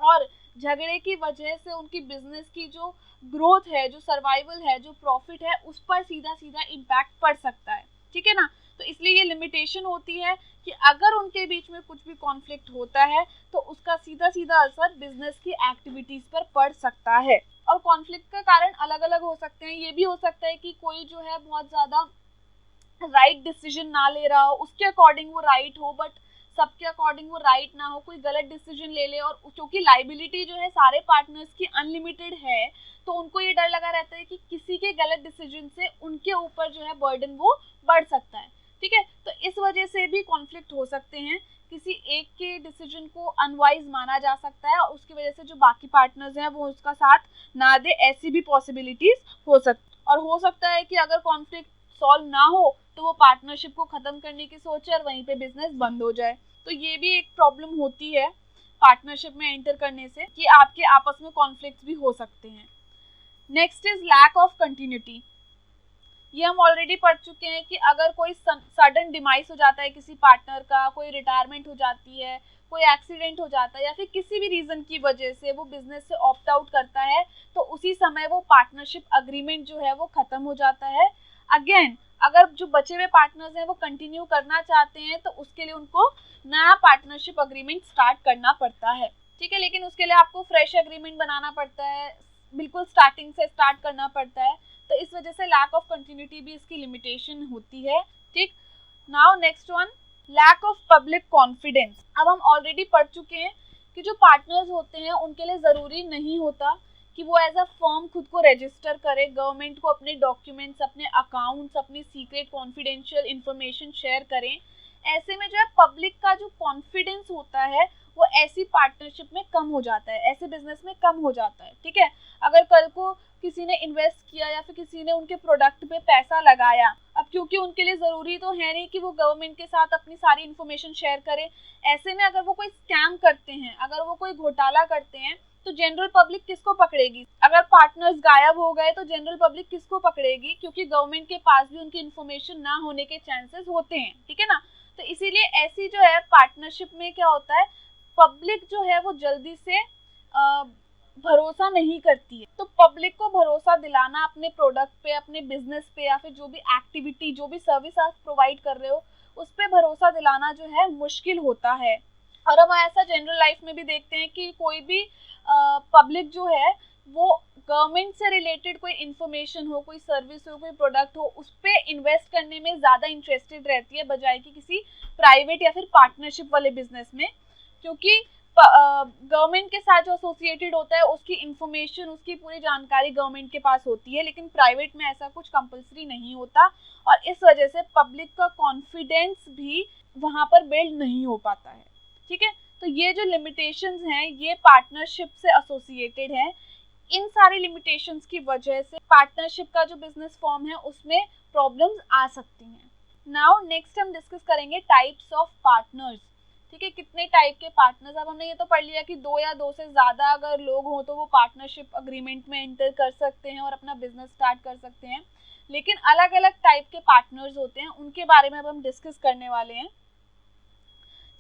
A: और झगड़े की वजह से उनकी बिजनेस की जो ग्रोथ है, जो सर्वाइवल है, जो प्रॉफिट है, उस पर सीधा सीधा इम्पैक्ट पड़ सकता है, ठीक है ना। तो इसलिए ये लिमिटेशन होती है कि अगर उनके बीच में कुछ भी कॉन्फ्लिक्ट होता है तो उसका सीधा सीधा असर बिजनेस की एक्टिविटीज पर पड़ सकता है। और कॉन्फ्लिक्ट का कारण अलग अलग हो सकते हैं। ये भी हो सकता है कि कोई जो है बहुत ज्यादा राइट डिसीजन ना ले रहा हो, उसके अकॉर्डिंग वो राइट हो, बट सबके अकॉर्डिंग वो राइट ना हो, कोई गलत डिसीजन ले ले। और क्योंकि लाइबिलिटी जो है सारे पार्टनर्स की अनलिमिटेड है, तो उनको ये डर लगा रहता है कि किसी के गलत डिसीजन से उनके ऊपर जो है बर्डन वो बढ़ सकता है, ठीक है। तो इस वजह से भी कॉन्फ्लिक्ट हो सकते हैं, किसी एक के डिसीजन को अनवाइज माना जा सकता है और उसकी वजह से जो बाकी पार्टनर्स हैं वो उसका साथ ना दे, ऐसी भी पॉसिबिलिटीज हो सकती। और हो सकता है कि अगर कॉन्फ्लिक्ट सॉल्व ना हो तो वो पार्टनरशिप को खत्म करने की सोचे और वहीं पे बिजनेस बंद हो जाए। तो ये भी एक प्रॉब्लम होती है पार्टनरशिप में एंटर करने से कि आपके आपस में कॉन्फ्लिक्ट भी हो सकते हैं। Next is lack of continuity. ये हम ऑलरेडी पढ़ चुके हैं कि अगर कोई सडन डिमाइस हो जाता है किसी पार्टनर का, कोई रिटायरमेंट हो जाती है, कोई एक्सीडेंट हो जाता है, या फिर किसी भी रीजन की वजह से वो बिजनेस से ऑप्ट आउट करता है, तो उसी समय वो पार्टनरशिप अग्रीमेंट जो है वो खत्म हो जाता है। अगेन अगर जो बचे हुए पार्टनर्स हैं वो कंटिन्यू करना चाहते हैं तो उसके लिए उनको नया पार्टनरशिप अग्रीमेंट स्टार्ट करना पड़ता है, ठीक है। लेकिन उसके लिए आपको फ्रेश एग्रीमेंट बनाना पड़ता है, बिल्कुल स्टार्टिंग से स्टार्ट करना पड़ता है। तो इस वजह से लैक ऑफ कंटिन्यूटी भी इसकी लिमिटेशन होती है, ठीक। Now next one, lack of public confidence. अब हम ऑलरेडी पढ़ चुके हैं कि जो पार्टनर्स होते हैं उनके लिए ज़रूरी नहीं होता कि वो एज अ फर्म खुद को रजिस्टर करे, गवर्नमेंट को अपने डॉक्यूमेंट्स, अपने अकाउंट्स, अपनी सीक्रेट कॉन्फिडेंशियल इंफॉर्मेशन शेयर करें। ऐसे में जो है पब्लिक का जो कॉन्फिडेंस होता है वो ऐसी पार्टनरशिप में कम हो जाता है, ऐसे बिजनेस में कम हो जाता है, ठीक है। अगर कल को किसी ने इन्वेस्ट किया या फिर किसी ने उनके प्रोडक्ट पे पैसा लगाया, अब क्योंकि उनके लिए ज़रूरी तो है नहीं कि वो गवर्नमेंट के साथ अपनी सारी इन्फॉर्मेशन शेयर करें। ऐसे में अगर वो कोई स्कैम करते हैं, अगर वो कोई घोटाला करते हैं, तो जनरल पब्लिक किसको पकड़ेगी? अगर पार्टनर्स गायब हो गए तो जनरल पब्लिक किसको पकड़ेगी? क्योंकि गवर्नमेंट के पास भी उनकी इन्फॉर्मेशन ना होने के चांसेस होते हैं, ठीक है ना। तो इसीलिए ऐसी जो है पार्टनरशिप में क्या होता है, पब्लिक जो है वो जल्दी से भरोसा नहीं करती है। तो पब्लिक को भरोसा दिलाना अपने प्रोडक्ट पे, अपने बिजनेस पे, या फिर जो भी एक्टिविटी, जो भी सर्विस आप प्रोवाइड कर रहे हो उस पर भरोसा दिलाना जो है मुश्किल होता है। और हम ऐसा जनरल लाइफ में भी देखते हैं कि कोई भी पब्लिक जो है वो गवर्नमेंट से रिलेटेड कोई इन्फॉर्मेशन हो, कोई सर्विस हो, कोई प्रोडक्ट हो, उस पर इन्वेस्ट करने में ज़्यादा इंटरेस्टेड रहती है बजाय कि किसी प्राइवेट या फिर पार्टनरशिप वाले बिजनेस में। क्योंकि गवर्नमेंट के साथ जो एसोसिएटेड होता है उसकी इन्फॉर्मेशन, उसकी पूरी जानकारी गवर्नमेंट के पास होती है, लेकिन प्राइवेट में ऐसा कुछ कंपलसरी नहीं होता। और इस वजह से पब्लिक का कॉन्फिडेंस भी वहाँ पर बिल्ड नहीं हो पाता है, ठीक है। तो ये जो लिमिटेशंस हैं ये पार्टनरशिप से एसोसिएटेड है। इन सारी लिमिटेशंस की वजह से पार्टनरशिप का जो बिजनेस फॉर्म है उसमें प्रॉब्लम्स आ सकती हैं। नाउ नेक्स्ट हम डिस्कस करेंगे टाइप्स ऑफ पार्टनर्स, ठीक है। कितने टाइप के पार्टनर्स, अब हमने ये तो पढ़ लिया कि 2 या 2 से ज़्यादा अगर लोग हों तो वो पार्टनरशिप अग्रीमेंट में एंटर कर सकते हैं और अपना बिजनेस स्टार्ट कर सकते हैं। लेकिन अलग अलग टाइप के पार्टनर्स होते हैं, उनके बारे में अब हम डिस्कस करने वाले हैं।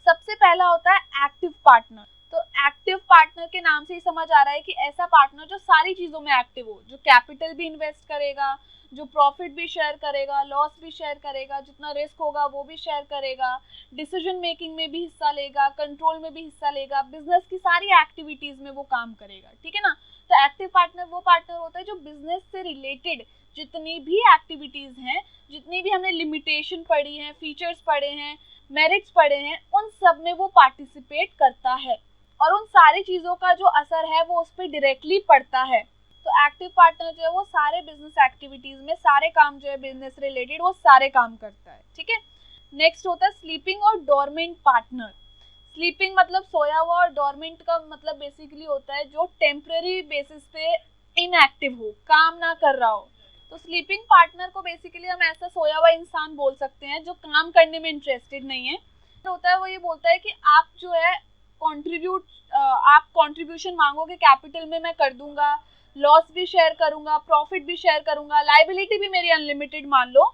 A: सबसे पहला होता है एक्टिव पार्टनर। तो एक्टिव पार्टनर के नाम से ही समझ आ रहा है कि ऐसा पार्टनर जो सारी चीज़ों में एक्टिव हो, जो कैपिटल भी इन्वेस्ट करेगा, जो प्रॉफिट भी शेयर करेगा, लॉस भी शेयर करेगा, जितना रिस्क होगा वो भी शेयर करेगा, डिसीजन मेकिंग में भी हिस्सा लेगा, कंट्रोल में भी हिस्सा लेगा, बिजनेस की सारी एक्टिविटीज़ में वो काम करेगा, ठीक है ना। तो एक्टिव पार्टनर वो पार्टनर होता है जो बिजनेस से रिलेटेड जितनी भी एक्टिविटीज़ हैं, जितनी भी हमने लिमिटेशन पढ़ी हैं, फीचर्स पढ़े हैं, मेरिट्स पढ़े हैं, उन सब में वो पार्टिसिपेट करता है और उन सारी चीज़ों का जो असर है वो उस पर डायरेक्टली पड़ता है। तो एक्टिव पार्टनर जो है वो सारे बिजनेस एक्टिविटीज़ में सारे काम जो है बिजनेस रिलेटेड वो सारे काम करता है, ठीक है। नेक्स्ट होता है स्लीपिंग और डोरमेंट पार्टनर। स्लीपिंग मतलब सोया हुआ और डोरमेंट का मतलब बेसिकली होता है जो टेम्पररी बेसिस पे इनएक्टिव हो, काम ना कर रहा हो। तो स्लीपिंग पार्टनर को बेसिकली हम ऐसा सोया हुआ इंसान बोल सकते हैं जो काम करने में इंटरेस्टेड नहीं है। होता है वो ये बोलता है कि आप जो है आप कंट्रीब्यूशन मांगोगे कैपिटल में, मैं कर दूंगा, लॉस भी शेयर करूंगा, प्रॉफिट भी शेयर करूंगा, लायबिलिटी भी मेरी अनलिमिटेड मान लो,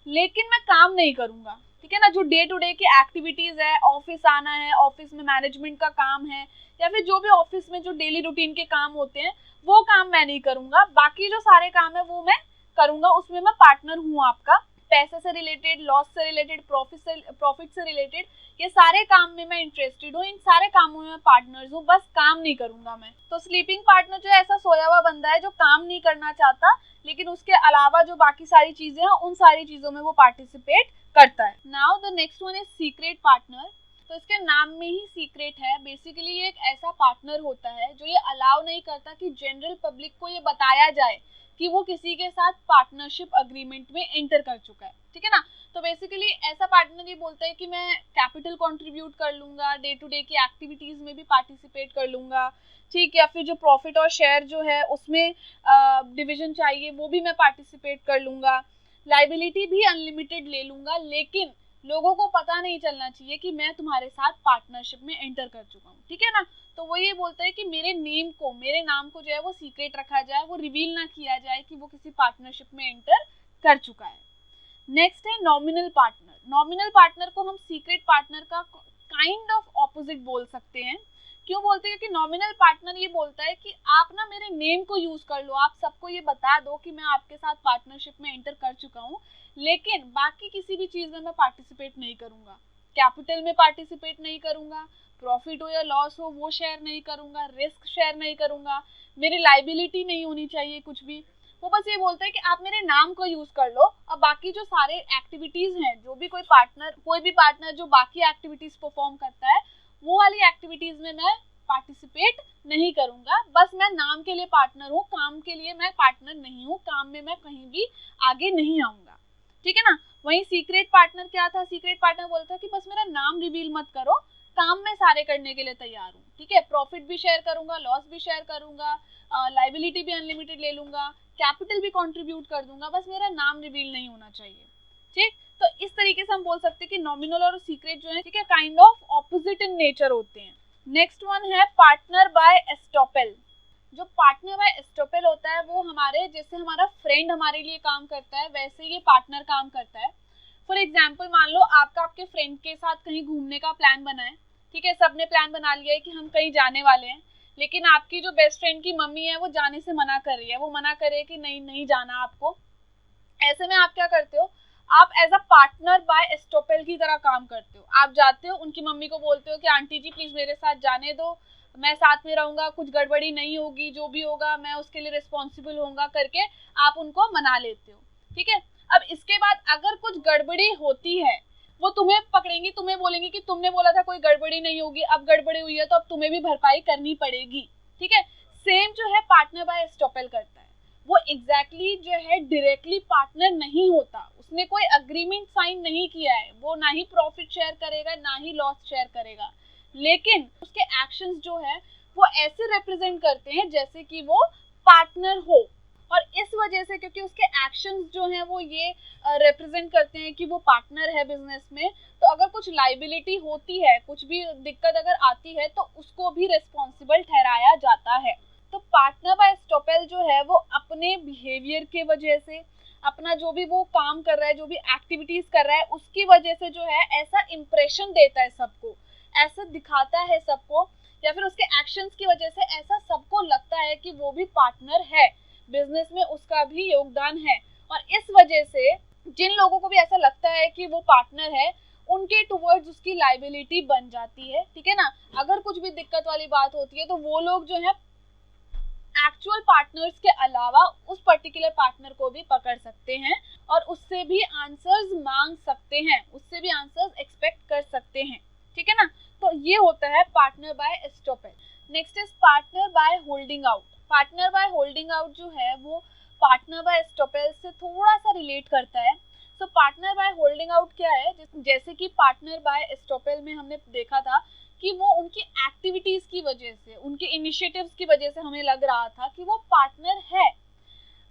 A: लेकिन मैं काम नहीं करूंगा, ठीक है ना, जो डे टू डे की एक्टिविटीज है, ऑफिस आना है, ऑफिस में मैनेजमेंट का काम है, या फिर जो भी ऑफिस में जो डेली रूटीन के काम होते हैं वो काम मैं नहीं करूंगा, बाकी जो सारे काम है वो मैं करूंगा, उसमें मैं पार्टनर हूँ आपका। पैसे से रिलेटेड, लॉस से रिलेटेड, प्रॉफिट से रिलेटेड, ये सारे काम में मैं इंटरेस्टेड हूँ, इन सारे कामों में मैं पार्टनर हूँ, बस काम नहीं करूंगा मैं। तो स्लीपिंग पार्टनर जो है ऐसा सोया हुआ बंदा है जो काम नहीं करना चाहता, लेकिन उसके अलावा जो बाकी सारी चीजें हैं उन सारी चीजों में वो पार्टिसिपेट करता है। Now the next one is secret partner. तो इसके नाम में ही सीक्रेट है, बेसिकली ये एक ऐसा पार्टनर होता है जो ये अलाउ नहीं करता कि जनरल पब्लिक को ये बताया जाए कि वो किसी के साथ पार्टनरशिप अग्रीमेंट में एंटर कर चुका है, ठीक है ना। तो बेसिकली ऐसा पार्टनर ये बोलता है कि मैं कैपिटल कंट्रीब्यूट कर लूंगा, डे टू डे की एक्टिविटीज में भी पार्टिसिपेट कर लूंगा, ठीक, या फिर जो प्रॉफिट और शेयर जो है उसमें डिवीजन चाहिए वो भी मैं पार्टिसिपेट कर लूंगा, लाइबिलिटी भी अनलिमिटेड ले लूंगा, लेकिन लोगों को पता नहीं चलना चाहिए कि मैं तुम्हारे साथ पार्टनरशिप में एंटर कर चुका हूँ, ठीक है ना। तो वो ये बोलता है कि मेरे नाम को जो है वो सीक्रेट रखा जाए, वो रिवील ना किया जाए कि वो किसी पार्टनरशिप में एंटर कर चुका है। नेक्स्ट है नॉमिनल पार्टनर। नॉमिनल पार्टनर को हम सीक्रेट पार्टनर का काइंड ऑफ ऑपोजिट बोल सकते हैं। क्यों बोलते हैं? क्योंकि नॉमिनल पार्टनर ये बोलता है कि आप ना मेरे नेम को यूज कर लो, आप सबको ये बता दो कि मैं आपके साथ पार्टनरशिप में एंटर कर चुका हूँ, लेकिन बाकी किसी भी चीज में मैं पार्टिसिपेट नहीं करूंगा, कैपिटल में पार्टिसिपेट नहीं करूंगा, प्रॉफिट हो या लॉस हो वो शेयर नहीं करूंगा, रिस्क शेयर नहीं करूंगा, मेरी लाइबिलिटी नहीं होनी चाहिए कुछ भी। वो बस ये बोलता है कि आप मेरे नाम को यूज कर लो, अब बाकी जो सारे एक्टिविटीज हैं, जो भी कोई भी पार्टनर जो बाकी एक्टिविटीज परफॉर्म करता है वो वाली एक्टिविटीज में मैं पार्टिसिपेट नहीं करूंगा, बस मैं नाम के लिए पार्टनर हूँ, काम के लिए मैं पार्टनर नहीं हूँ, काम में मैं कहीं भी आगे नहीं आऊंगा, ठीक है ना। वहीं सीक्रेट पार्टनर क्या था? सीक्रेट पार्टनर बोलता है कि बस मेरा नाम रिवील मत करो, काम मैं सारे करने के लिए तैयार हूँ, ठीक है, प्रॉफिट भी शेयर करूंगा, लॉस भी शेयर करूंगा, लाइबिलिटी भी अनलिमिटेड ले लूंगा, कैपिटल भी कंट्रीब्यूट कर दूंगा, बस मेरा नाम रिवील नहीं होना चाहिए, ठीक। तो इस तरीके से हम बोल सकते हैं कि नॉमिनल और सीक्रेट जो है, ठीक है, kind of opposite in nature होते हैं। नेक्स्ट वन है पार्टनर बाय एस्टोपेल। जो पार्टनर बाय एस्टोपेल होता है वो हमारे, जैसे हमारा फ्रेंड हमारे लिए काम करता है वैसे ये पार्टनर काम करता है। फॉर एग्जाम्पल मान लो आपके फ्रेंड के साथ कहीं घूमने का प्लान बना है, ठीक है, सबने प्लान बना लिया है कि हम कहीं जाने वाले हैं, लेकिन आपकी जो बेस्ट फ्रेंड की मम्मी है वो जाने से मना कर रही है, वो मना कर रही है कि नहीं नहीं जाना आपको। ऐसे में आप क्या करते हो? आप एज अ पार्टनर बाय एस्टोपेल की तरह काम करते हो, आप जाते हो उनकी मम्मी को बोलते हो कि आंटी जी प्लीज मेरे साथ जाने दो, मैं साथ में रहूंगा, कुछ गड़बड़ी नहीं होगी, जो भी होगा मैं उसके लिए रिस्पॉन्सिबल होऊंगा करके आप उनको मना लेते हो, ठीक है। अब इसके बाद अगर कुछ गड़बड़ी होती है वो तुम्हें पकड़ेंगी, तुम्हें बोलेंगी कि तुमने बोला था कोई गड़बड़ी नहीं होगी, अब गड़बड़ी हुई है तो अब तुम्हें भी भरपाई करनी पड़ेगी, ठीक है। सेम जो है पार्टनर बाय एस्टोपेल करता है, वो एग्जैक्टली जो है डायरेक्टली पार्टनर नहीं होता, उसने कोई अग्रीमेंट साइन नहीं किया है, वो ना ही प्रॉफिट शेयर करेगा ना ही लॉस शेयर करेगा, लेकिन उसके एक्शंस जो है वो ऐसे रिप्रेजेंट करते हैं जैसे कि वो पार्टनर हो, और इस वजह से क्योंकि उसके एक्शंस जो हैं वो ये रिप्रेजेंट करते हैं कि वो पार्टनर है बिजनेस में, तो अगर कुछ लाइबिलिटी होती है, कुछ भी दिक्कत अगर आती है तो उसको भी रिस्पॉन्सिबल ठहराया जाता है। तो पार्टनर बाय एस्टोपेल जो है वो अपने बिहेवियर के वजह से, अपना जो भी वो काम कर रहा है, जो भी एक्टिविटीज कर रहा है उसकी वजह से जो है ऐसा इंप्रेशन देता है सबको, ऐसा दिखाता है सबको, या फिर उसके एक्शंस की वजह से ऐसा सबको लगता है कि वो भी पार्टनर है, बिजनेस में उसका भी योगदान है, और इस वजह से जिन लोगों को भी ऐसा लगता है कि वो पार्टनर है उनके टुवर्ड्स उसकी लाइबिलिटी बन जाती है, ठीक है ना। अगर कुछ भी दिक्कत वाली बात होती है तो वो लोग जो है एक्चुअल पार्टनर्स के अलावा उस पर्टिकुलर पार्टनर को भी पकड़ सकते हैं और उससे भी आंसर्स मांग सकते हैं, उससे भी आंसर्स एक्सपेक्ट कर सकते हैं, ठीक है ना। तो ये होता है partner by estoppel. Next is partner by holding out. Partner by holding out जो है वो पार्टनर बाय एस्टोपेल से थोड़ा सा रिलेट करता है। तो पार्टनर बाय होल्डिंग आउट क्या है? जैसे कि पार्टनर बाय एस्टोपेल में हमने देखा था कि वो उनकी एक्टिविटीज की वजह से, उनके इनिशिएटिव्स की वजह से हमें लग रहा था कि वो पार्टनर है।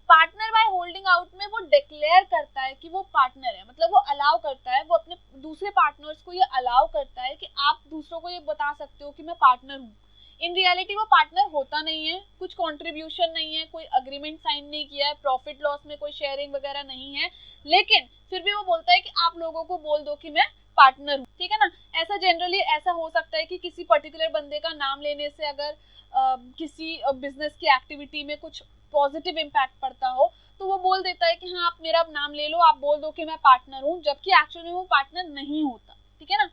A: पार्टनर बाय होल्डिंग आउट में वो डिक्लेयर करता है कि वो पार्टनर है, मतलब वो अलाउ करता है, वो अपने दूसरे पार्टनर्स को ये अलाउ करता है कि आप दूसरों को ये बता सकते हो कि मैं पार्टनर हूँ।
B: इन रियलिटी वो पार्टनर होता नहीं है, कुछ कंट्रीब्यूशन नहीं है, कोई अग्रीमेंट साइन नहीं किया है, प्रॉफिट लॉस में कोई शेयरिंग वगैरह नहीं है, लेकिन फिर भी वो बोलता है कि आप लोगों को बोल दो कि मैं पार्टनर हूँ, ठीक है ना। ऐसा जनरली ऐसा हो सकता है कि किसी पर्टिकुलर बंदे का नाम लेने से अगर किसी बिजनेस की एक्टिविटी में कुछ पॉजिटिव इम्पैक्ट पड़ता हो तो वो बोल देता है कि हाँ आप मेरा नाम ले लो, आप बोल दो कि मैं पार्टनर हूँ, जबकि एक्चुअल में वो पार्टनर नहीं होता, ठीक है ना।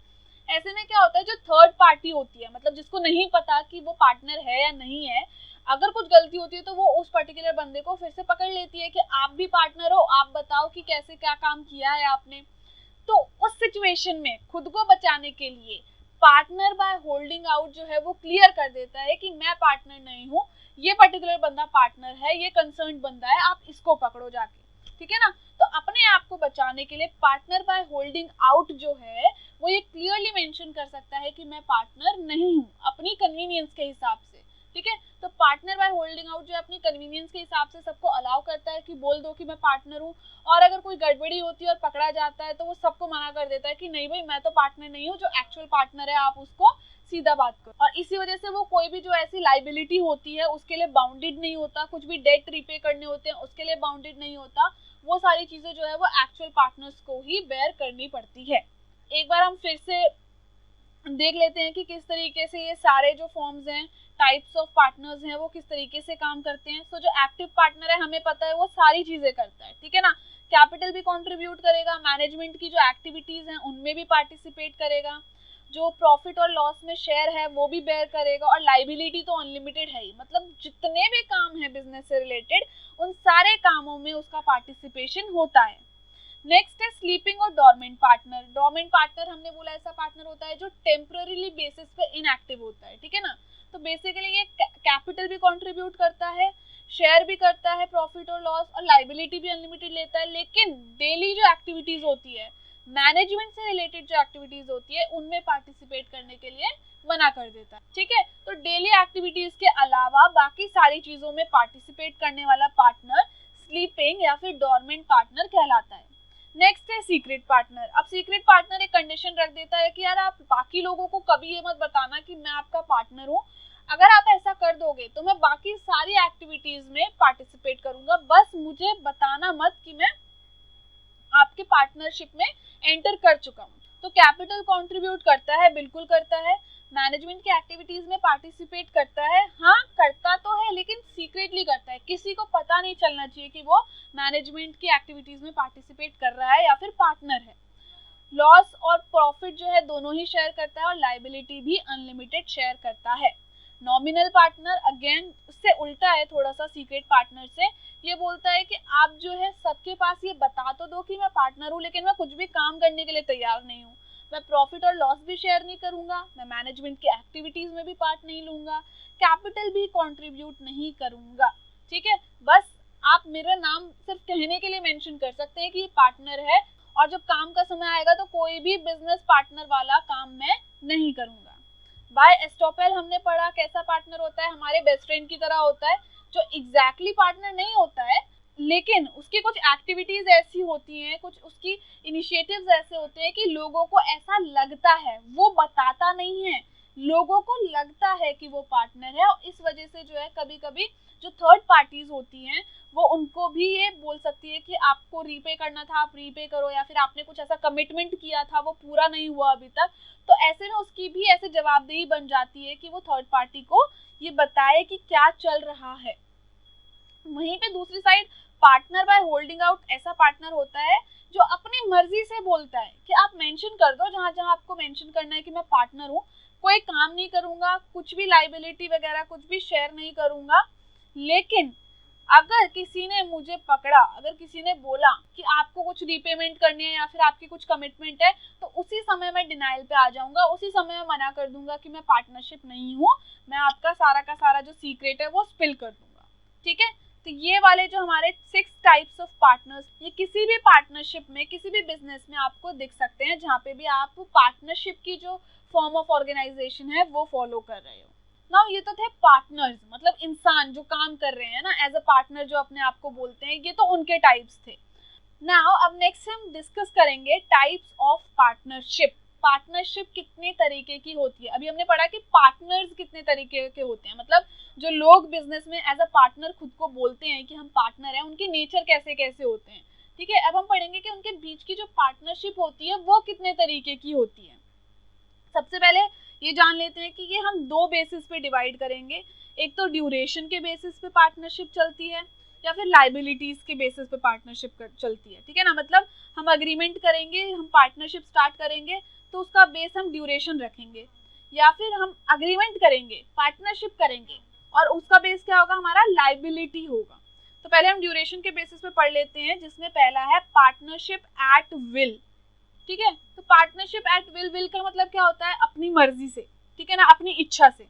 B: ऐसे में क्या होता है, जो थर्ड पार्टी होती है, मतलब जिसको नहीं पता कि वो पार्टनर है या नहीं है, अगर कुछ गलती होती है तो वो उस पर्टिकुलर बंदे को फिर से पकड़ लेती है कि आप भी पार्टनर हो, आप बताओ कि कैसे क्या काम किया है आपने। तो उस सिचुएशन में खुद को बचाने के लिए पार्टनर बाय होल्डिंग आउट जो है वो क्लियर कर देता है कि मैं पार्टनर नहीं हूँ, ये पर्टिकुलर बंदा पार्टनर है, ये कंसर्न बंदा है, आप इसको पकड़ो जाके, ठीक है ना। तो अपने आप को बचाने के लिए पार्टनर बाय होल्डिंग आउट जो है वो ये क्लियरली मेंशन कर सकता है कि मैं पार्टनर नहीं हूँ, अपनी कन्वीनियंस के हिसाब से, ठीक है। तो पार्टनर बाय होल्डिंग आउट जो अपनी कन्वीनियंस के हिसाब से सबको अलाउ करता है कि बोल दो कि मैं पार्टनर हूँ, और अगर कोई गड़बड़ी होती है और पकड़ा जाता है तो वो सबको मना कर देता है कि नहीं भाई मैं तो पार्टनर नहीं हूँ, जो एक्चुअल पार्टनर है आप उसको सीधा बात करो। और इसी वजह से वो कोई भी जो ऐसी लाइबिलिटी होती है उसके लिए बाउंडेड नहीं होता, कुछ भी डेट रीपे करने होते हैं उसके लिए बाउंडेड नहीं होता, वो सारी चीजें जो है वो एक्चुअल पार्टनर्स को ही बेयर करनी पड़ती है। एक बार हम फिर से देख लेते हैं कि किस तरीके से ये सारे जो फॉर्म्स हैं, टाइप्स ऑफ पार्टनर्स हैं, वो किस तरीके से काम करते हैं। सो जो एक्टिव पार्टनर है हमें पता है वो सारी चीजें करता है, ठीक है ना। कैपिटल भी कंट्रीब्यूट करेगा, मैनेजमेंट की जो एक्टिविटीज हैं उनमें भी पार्टिसिपेट करेगा, जो प्रॉफिट और लॉस में शेयर है वो भी बेयर करेगा, और लाइबिलिटी तो अनलिमिटेड है ही, मतलब जितने भी काम है बिजनेस से रिलेटेड उन सारे कामों में उसका पार्टिसिपेशन होता है। नेक्स्ट है स्लीपिंग और डॉर्मेंट पार्टनर। डॉर्मेंट पार्टनर हमने बोला ऐसा पार्टनर होता है जो टेम्पररीली बेसिस पे इनएक्टिव होता है, ठीक है ना। तो बेसिकली ये कैपिटल भी कंट्रीब्यूट करता है, शेयर भी करता है प्रॉफिट और लॉस, और लाइबिलिटी भी अनलिमिटेड लेता है, लेकिन डेली जो एक्टिविटीज होती है, मैनेजमेंट से रिलेटेड जो एक्टिविटीज होती है उनमें पार्टिसिपेट करने के लिए मना कर देता है, ठीक है। तो डेली एक्टिविटीज के अलावा बाकी सारी चीजों में पार्टिसिपेट करने वाला पार्टनर स्लीपिंग या फिर डॉर्मेंट पार्टनर कहलाता है। नेक्स्ट है सीक्रेट पार्टनर। अब सीक्रेट पार्टनर एक कंडीशन रख देता है कि यार आप बाकी लोगों को कभी ये मत बताना कि मैं आपका पार्टनर हूँ, अगर आप ऐसा कर दोगे तो मैं बाकी सारी एक्टिविटीज में पार्टिसिपेट करूंगा, बस मुझे बताना मत कि मैं आपके पार्टनरशिप में एंटर कर चुका हूँ। तो कैपिटल कंट्रीब्यूट करता है, बिल्कुल करता है, मैनेजमेंट की एक्टिविटीज में पार्टिसिपेट करता है, हाँ करता तो है लेकिन सीक्रेटली करता है, किसी को पता नहीं चलना चाहिए कि वो मैनेजमेंट की एक्टिविटीज में पार्टिसिपेट कर रहा है या फिर पार्टनर है। लॉस और प्रॉफिट जो है दोनों ही शेयर करता है, और लाइबिलिटी भी अनलिमिटेड शेयर करता है। नॉमिनल पार्टनर अगेन उससे उल्टा है थोड़ा सा सीक्रेट पार्टनर से, ये बोलता है कि आप जो है सबके पास ये बता तो दो कि मैं पार्टनर हूँ, लेकिन मैं कुछ भी काम करने के लिए तैयार नहीं हूँ, मैं प्रॉफिट और लॉस भी शेयर नहीं करूंगा, मैं मैनेजमेंट की एक्टिविटीज में भी पार्ट नहीं लूंगा, कैपिटल भी कंट्रीब्यूट नहीं करूंगा, ठीक है। बस आप मेरा नाम सिर्फ कहने के लिए मेंशन कर सकते हैं कि ये पार्टनर है, और जब काम का समय आएगा तो कोई भी बिजनेस पार्टनर वाला काम मैं नहीं करूंगा। बाय एस्टॉपेल हमने पढ़ा कैसा पार्टनर होता है, हमारे बेस्ट फ्रेंड की तरह होता है, जो एग्जैक्टली पार्टनर नहीं होता है लेकिन उसकी कुछ एक्टिविटीज ऐसी होती हैं, कुछ उसकी इनिशिएटिव्स ऐसे होते हैं कि लोगों को ऐसा लगता है, वो बताता नहीं है, लोगों को लगता है कि वो पार्टनर है, और इस वजह से जो है कभी कभी जो थर्ड पार्टीज होती हैं वो उनको भी ये बोल सकती है कि आपको रीपे करना था आप रीपे करो, या फिर आपने कुछ ऐसा कमिटमेंट किया था वो पूरा नहीं हुआ अभी तक, तो ऐसे में उसकी भी ऐसे जवाबदेही बन जाती है कि वो थर्ड पार्टी को ये बताए कि क्या चल रहा है। वहीं पे दूसरी side partner by holding out ऐसा पार्टनर होता है जो अपनी मर्जी से बोलता है कि आप मेंशन कर दो जहां जहां आपको मेंशन करना है कि मैं पार्टनर हूँ, कोई काम नहीं करूंगा, कुछ भी लाइबिलिटी वगैरह कुछ भी शेयर नहीं करूंगा, लेकिन अगर किसी ने मुझे पकड़ा, अगर किसी ने बोला कि आपको कुछ रीपेमेंट करनी है या फिर आपकी कुछ कमिटमेंट है, तो उसी समय मैं डिनाइल पे आ जाऊंगा, उसी समय मैं मना कर दूंगा कि मैं पार्टनरशिप नहीं हूँ, मैं आपका सारा का सारा जो सीक्रेट है वो स्पिल कर दूंगा, ठीक है। तो ये वाले जो हमारे 6 टाइप्स ऑफ पार्टनर्स, ये किसी भी पार्टनरशिप में किसी भी बिजनेस में आपको दिख सकते हैं, जहाँ पे भी आप पार्टनरशिप की जो फॉर्म ऑफ ऑर्गेनाइजेशन है वो फॉलो कर रहे हो। नाउ ये तो थे पार्टनर्स, मतलब इंसान जो काम कर रहे हैं ना एज अ पार्टनर, जो अपने आप को बोलते हैं, ये तो उनके टाइप्स थे। नाउ अब नेक्स्ट हम डिस्कस करेंगे टाइप्स ऑफ पार्टनरशिप। पार्टनरशिप कितने तरीके की होती है। अभी हमने पढ़ा कि पार्टनर्स कितने तरीके के होते हैं, मतलब जो लोग बिजनेस में एज अ पार्टनर खुद को बोलते हैं कि हम पार्टनर हैं, उनके नेचर कैसे कैसे होते हैं। ठीक है, अब हम पढ़ेंगे कि उनके बीच की जो पार्टनरशिप होती है वो कितने तरीके की होती है। सबसे पहले ये जान लेते हैं कि ये हम दो बेसिस पे डिवाइड करेंगे। एक तो ड्यूरेशन के बेसिस पे पार्टनरशिप चलती है, या फिर लाइबिलिटीज के बेसिस पे पार्टनरशिप चलती है। ठीक है ना, मतलब हम अग्रीमेंट करेंगे, हम पार्टनरशिप स्टार्ट करेंगे तो उसका बेस हम ड्यूरेशन रखेंगे, या फिर हम अग्रीमेंट करेंगे, पार्टनरशिप करेंगे और उसका बेस क्या होगा, हमारा लाइबिलिटी होगा। तो पहले हम ड्यूरेशन के बेसिस पे पढ़ लेते हैं, जिसमें पहला है पार्टनरशिप एट विल। ठीक है, तो पार्टनरशिप एट विल, विल का मतलब क्या होता है, अपनी मर्जी से, ठीक है ना, अपनी इच्छा से।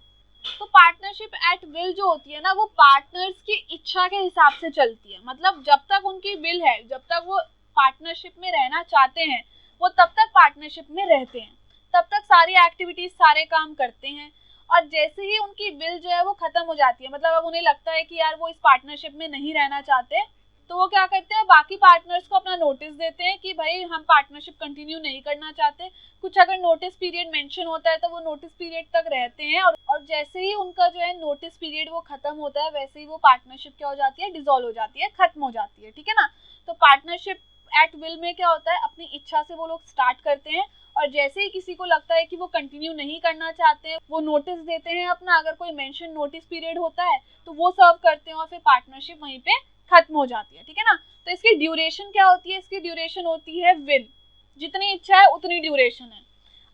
B: तो पार्टनरशिप एट विल जो होती है ना, वो पार्टनर्स की इच्छा के हिसाब से चलती है। मतलब जब तक उनकी विल है, जब तक वो पार्टनरशिप में रहना चाहते हैं, वो तब तक पार्टनरशिप में रहते हैं, तब तक सारी एक्टिविटीज, सारे काम करते हैं। और जैसे ही उनकी विल जो है वो खत्म हो जाती है, मतलब अब उन्हें लगता है कि यार वो इस पार्टनरशिप में नहीं रहना चाहते, तो वो क्या करते हैं, बाकी पार्टनर्स को अपना नोटिस देते हैं कि भाई हम पार्टनरशिप कंटिन्यू नहीं करना चाहते। कुछ अगर नोटिस पीरियड मेंशन होता है तो वो नोटिस पीरियड तक रहते हैं, और जैसे ही उनका जो है नोटिस पीरियड वो खत्म होता है, वैसे ही वो पार्टनरशिप क्या हो जाती है, डिसॉल्व हो जाती है, खत्म हो जाती है। ठीक है ना, तो पार्टनरशिप एट विल में क्या होता है, अपनी इच्छा से वो लोग स्टार्ट करते हैं, और जैसे ही किसी को लगता है कि वो कंटिन्यू नहीं करना चाहते, वो नोटिस देते हैं अपना, अगर कोई मेंशन नोटिस पीरियड होता है तो वो सर्व करते हैं, और फिर पार्टनरशिप वहीं पे खत्म हो जाती है। ठीक है ना, तो इसकी ड्यूरेशन क्या होती है, इसकी ड्यूरेशन होती है विल, जितनी इच्छा है उतनी ड्यूरेशन है,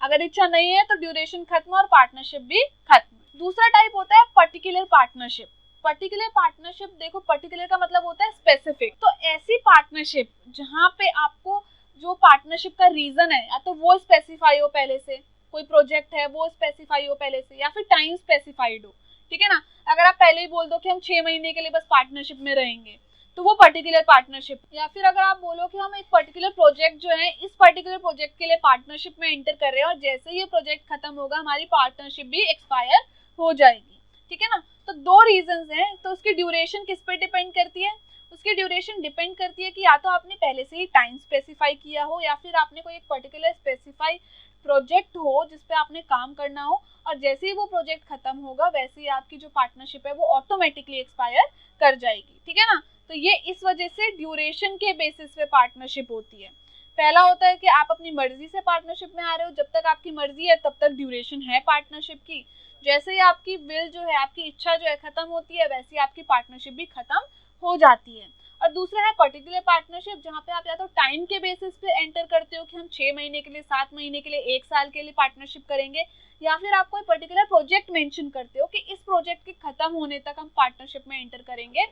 B: अगर इच्छा नहीं है तो ड्यूरेशन खत्म और पार्टनरशिप भी खत्म। दूसरा टाइप होता है पर्टिकुलर पार्टनरशिप। पर्टिकुलर पार्टनरशिप, देखो पर्टिकुलर का मतलब होता है स्पेसिफिक, तो ऐसी पार्टनरशिप जहाँ पे आपको जो पार्टनरशिप का रीजन है, या तो वो स्पेसिफाई हो पहले से, कोई प्रोजेक्ट है वो स्पेसिफाई हो पहले से, या फिर टाइम स्पेसिफाइड हो। ठीक है ना, अगर आप पहले ही बोल दो कि हम 6 महीने के लिए बस पार्टनरशिप में रहेंगे, तो वो पर्टिकुलर पार्टनरशिप। या फिर अगर आप बोलो कि हम एक पर्टिकुलर प्रोजेक्ट जो है, इस पर्टिकुलर प्रोजेक्ट के लिए पार्टनरशिप में एंटर कर रहे हैं, और जैसे ही ये प्रोजेक्ट खत्म होगा हमारी पार्टनरशिप भी एक्सपायर हो जाएगी। ठीक है ना, तो दो रीजंस हैं। तो उसकी ड्यूरेशन किस पे डिपेंड करती है, उसकी ड्यूरेशन डिपेंड करती है कि या तो आपने पहले से ही टाइम स्पेसिफाई किया हो, या फिर आपने कोई एक पर्टिकुलर स्पेसिफाई प्रोजेक्ट हो जिस पे आपने काम करना हो, और जैसे ही वो प्रोजेक्ट खत्म होगा वैसे ही आपकी जो पार्टनरशिप है वो ऑटोमेटिकली एक्सपायर कर जाएगी। ठीक है ना, तो ये इस वजह से ड्यूरेशन के बेसिस पे पार्टनरशिप होती है। पहला होता है कि आप अपनी मर्जी से पार्टनरशिप में आ रहे हो, जब तक आपकी मर्जी है तब तक ड्यूरेशन है पार्टनरशिप की। जैसे ही आपकी विल जो है, आपकी इच्छा जो है खत्म होती है, वैसे ही आपकी पार्टनरशिप भी खत्म हो जाती है। और दूसरा है पर्टिकुलर पार्टनरशिप, जहाँ पे आप या तो टाइम के बेसिस पे एंटर करते हो कि हम 6 महीने के लिए, 7 महीने के लिए, 1 साल के लिए पार्टनरशिप करेंगे, या फिर आप कोई पर्टिकुलर प्रोजेक्ट मेंशन करते हो कि इस प्रोजेक्ट के खत्म होने तक हम पार्टनरशिप में एंटर करेंगे।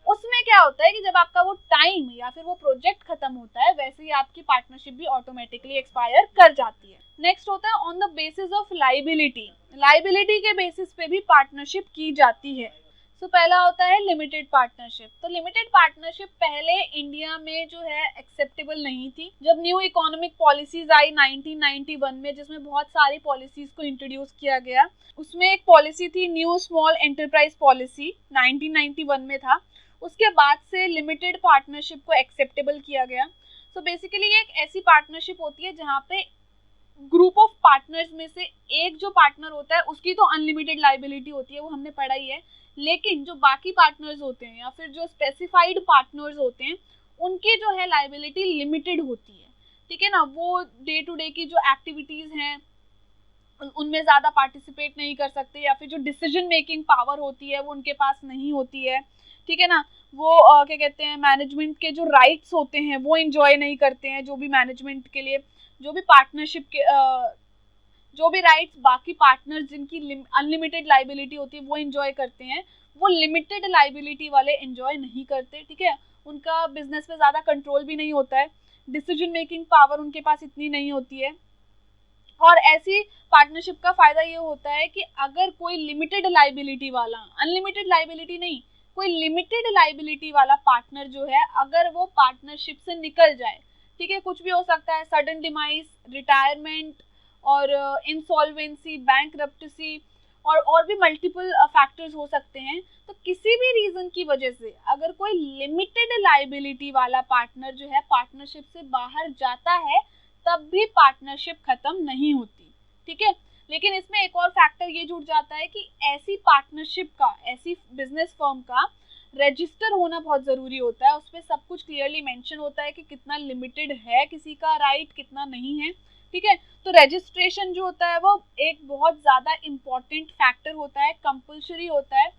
B: उसमें क्या होता है कि जब आपका वो टाइम या फिर वो प्रोजेक्ट खत्म होता है, वैसे ही आपकी पार्टनरशिप भी ऑटोमेटिकली एक्सपायर कर जाती है। नेक्स्ट होता है on the basis of liability. Liability के बेसिस पे भी पार्टनरशिप की जाती है। तो पहला होता है लिमिटेड पार्टनरशिप। तो लिमिटेड पार्टनरशिप पहले इंडिया में जो है एक्सेप्टेबल नहीं थी। जब न्यू इकोनॉमिक पॉलिसीज आई 1991 में, जिसमें बहुत सारी पॉलिसीज को इंट्रोड्यूस किया गया, उसमें एक पॉलिसी थी न्यू स्मॉल एंटरप्राइज पॉलिसी, 1991 में था। उसके बाद से लिमिटेड पार्टनरशिप को एक्सेप्टेबल किया गया। सो बेसिकली ये एक ऐसी पार्टनरशिप होती है जहाँ पे ग्रुप ऑफ पार्टनर्स में से एक जो पार्टनर होता है उसकी तो अनलिमिटेड लाइबिलिटी होती है, वो हमने पढ़ा ही है, लेकिन जो बाकी पार्टनर्स होते हैं या फिर जो स्पेसिफाइड पार्टनर्स होते हैं उनकी जो है लाइबिलिटी लिमिटेड होती है। ठीक है ना, वो डे टू डे की जो एक्टिविटीज हैं उनमें ज़्यादा पार्टिसिपेट नहीं कर सकते, या फिर जो डिसीजन मेकिंग पावर होती है वो उनके पास नहीं होती है। ठीक है ना, वो क्या कहते हैं, मैनेजमेंट के जो राइट्स होते हैं वो एंजॉय नहीं करते हैं। जो भी मैनेजमेंट के लिए, जो भी पार्टनरशिप के जो भी राइट्स बाकी पार्टनर्स जिनकी अनलिमिटेड लाइबिलिटी होती है वो एंजॉय करते हैं, वो लिमिटेड लाइबिलिटी वाले एंजॉय नहीं करते। ठीक है, उनका बिजनेस पे ज़्यादा कंट्रोल भी नहीं होता है, डिसीजन मेकिंग पावर उनके पास इतनी नहीं होती है। और ऐसी पार्टनरशिप का फायदा ये होता है कि अगर कोई लिमिटेड लाइबिलिटी वाला, अनलिमिटेड लाइबिलिटी नहीं, कोई लिमिटेड लाइबिलिटी वाला पार्टनर जो है, अगर वो पार्टनरशिप से निकल जाए, ठीक है, कुछ भी हो सकता है, सडन डिमाइस, रिटायरमेंट और इंसॉल्वेंसी, बैंकरप्टेसी और भी मल्टीपल फैक्टर्स हो सकते हैं। तो किसी भी रीजन की वजह से अगर कोई लिमिटेड लाइबिलिटी वाला पार्टनर जो है पार्टनरशिप से बाहर जाता है, तब भी पार्टनरशिप खत्म नहीं होती, ठीक है। लेकिन इसमें एक और फैक्टर ये जुड़ जाता है कि ऐसी पार्टनरशिप का, ऐसी बिजनेस फर्म का रजिस्टर होना बहुत ज़रूरी होता है। उसमें सब कुछ क्लियरली मेंशन होता है कि कितना लिमिटेड है किसी का राइट, कितना नहीं है, ठीक है। तो रजिस्ट्रेशन जो होता है वो एक बहुत ज़्यादा इम्पॉर्टेंट फैक्टर होता है, कंपल्सरी होता है,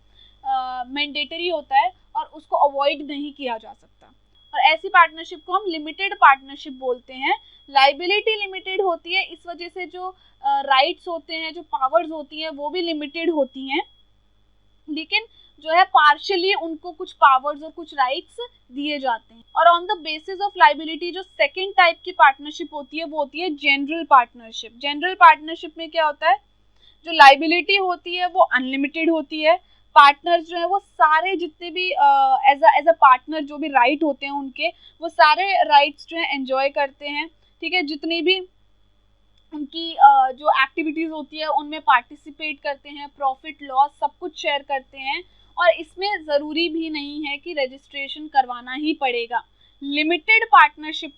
B: मैंडेटरी होता है, और उसको अवॉइड नहीं किया जा सकता। और ऐसी पार्टनरशिप को हम लिमिटेड पार्टनरशिप बोलते हैं। लाइबिलिटी लिमिटेड होती है, इस वजह से जो राइट्स होते हैं, जो पावर्स होती हैं, वो भी लिमिटेड होती हैं, लेकिन जो है पार्शियली उनको कुछ पावर्स और कुछ राइट्स दिए जाते हैं। और on the basis of liability जो सेकंड टाइप की पार्टनरशिप होती है वो होती है जनरल पार्टनरशिप। जनरल पार्टनरशिप में क्या होता है, जो लाइबिलिटी होती है वो अनलिमिटेड होती है। पार्टनर्स जो है वो सारे जितने भी एज अ पार्टनर जो भी राइट होते हैं उनके, वो सारे राइट्स जो है एंजॉय करते हैं, ठीक है। जितनी भी उनकी जो एक्टिविटीज़ होती है उनमें पार्टिसिपेट करते हैं, प्रॉफिट लॉस सब कुछ शेयर करते हैं। और इसमें ज़रूरी भी नहीं है कि रजिस्ट्रेशन करवाना ही पड़ेगा। लिमिटेड पार्टनरशिप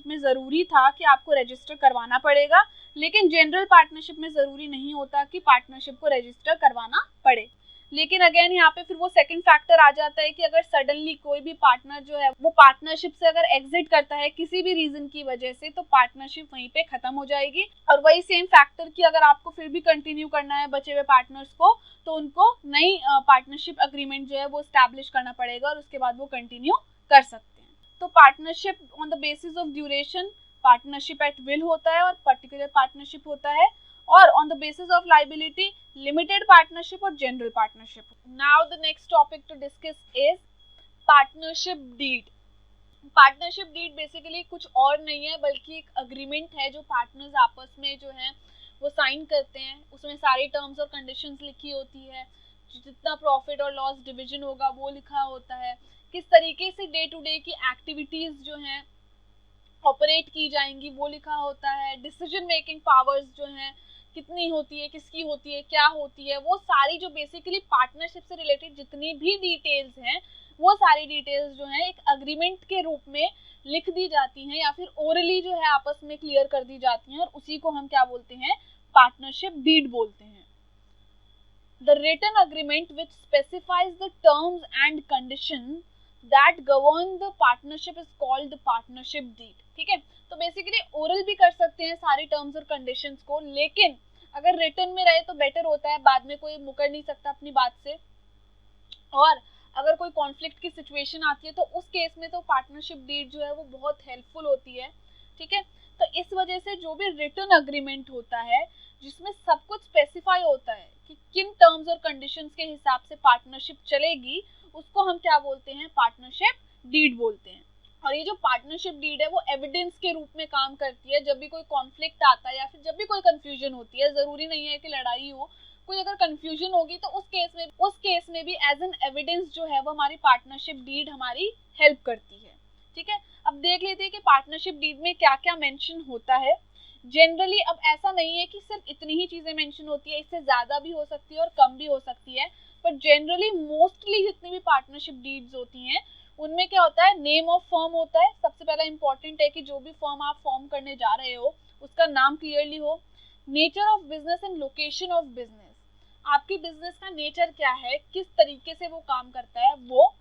B: में ज़रूरी था कि आपको रजिस्टर करवाना पड़ेगा, लेकिन जनरल पार्टनरशिप में ज़रूरी नहीं होता कि पार्टनरशिप को रजिस्टर करवाना पड़े। लेकिन अगेन यहाँ पे फिर वो सेकंड फैक्टर आ जाता है कि अगर सडनली कोई भी पार्टनर जो है वो पार्टनरशिप से अगर एग्जिट करता है किसी भी रीजन की वजह से, तो पार्टनरशिप वहीं पे खत्म हो जाएगी। और वही सेम फैक्टर कि अगर आपको फिर भी कंटिन्यू करना है बचे हुए पार्टनर्स को, तो उनको नई पार्टनरशिप अग्रीमेंट जो है वो स्टैब्लिश करना पड़ेगा और उसके बाद वो कंटिन्यू कर सकते हैं। तो partnership on the basis of duration, partnership at will होता है और पर्टिकुलर पार्टनरशिप होता है, और on the basis of liability limited partnership और general partnership. Now the next topic to discuss is partnership deed. Partnership deed basically कुछ और नहीं है बल्कि एक अग्रीमेंट है जो पार्टनर्स आपस में जो है वो साइन करते हैं। उसमें सारी टर्म्स और कंडीशंस लिखी होती है, जितना प्रॉफिट और लॉस डिवीजन होगा वो लिखा होता है, किस तरीके से डे टू डे की एक्टिविटीज जो हैं ऑपरेट की जाएंगी वो लिखा होता है, डिसीजन मेकिंग पावर्स जो हैं कितनी होती है, किसकी होती है, क्या होती है, वो सारी जो बेसिकली पार्टनरशिप से रिलेटेड जितनी भी डिटेल्स हैं वो सारी डिटेल्स जो हैं एक अग्रीमेंट के रूप में लिख दी जाती हैं या फिर ओरली जो है आपस में क्लियर कर दी जाती हैं, और उसी को हम क्या बोलते हैं, पार्टनरशिप डीड बोलते हैं। The written agreement which specifies the terms and condition that govern the partnership is called the partnership deed, ठीक है। तो बेसिकली ओरल भी कर सकते हैं सारी टर्म्स और कंडीशंस को, लेकिन अगर रिटन में रहे तो बेटर होता है, बाद में कोई मुकर नहीं सकता अपनी बात से। और अगर कोई कॉन्फ्लिक्ट की सिचुएशन आती है तो उस केस में तो पार्टनरशिप डीड जो है वो बहुत हेल्पफुल होती है, ठीक है। तो इस वजह से जो भी रिटन अग्रीमेंट होता है जिसमें सब कुछ स्पेसिफाई होता है कि किन टर्म्स और कंडीशंस के हिसाब से पार्टनरशिप चलेगी, उसको हम क्या बोलते हैं, पार्टनरशिप डीड बोलते हैं। और ये जो पार्टनरशिप डीड है वो एविडेंस के रूप में काम करती है। जब भी कोई कॉन्फ्लिक्ट आता है या फिर जब भी कोई कंफ्यूजन होती है, जरूरी नहीं है कि लड़ाई हो, कोई अगर कंफ्यूजन होगी तो उस केस में भी एज एन एविडेंस जो है वो हमारी पार्टनरशिप डीड हमारी हेल्प करती है, ठीक है। अब देख लेते हैं कि पार्टनरशिप डीड में क्या क्या मेंशन होता है। जनरली अब ऐसा नहीं है कि सिर्फ इतनी ही चीजें मेंशन होती है, इससे ज्यादा भी हो सकती है और कम भी हो सकती है, पर जनरली मोस्टली जितनी भी पार्टनरशिप डीड्स होती हैं उनमें क्या होता है, नेम ऑफ फर्म होता है। सबसे पहला इंपॉर्टेंट है कि जो भी फर्म आप फॉर्म करने जा रहे हो उसका नाम क्लियरली हो। Nature of business and location of business, आपकी बिजनेस का नेचर क्या है, किस तरीके से वो काम करता है वो,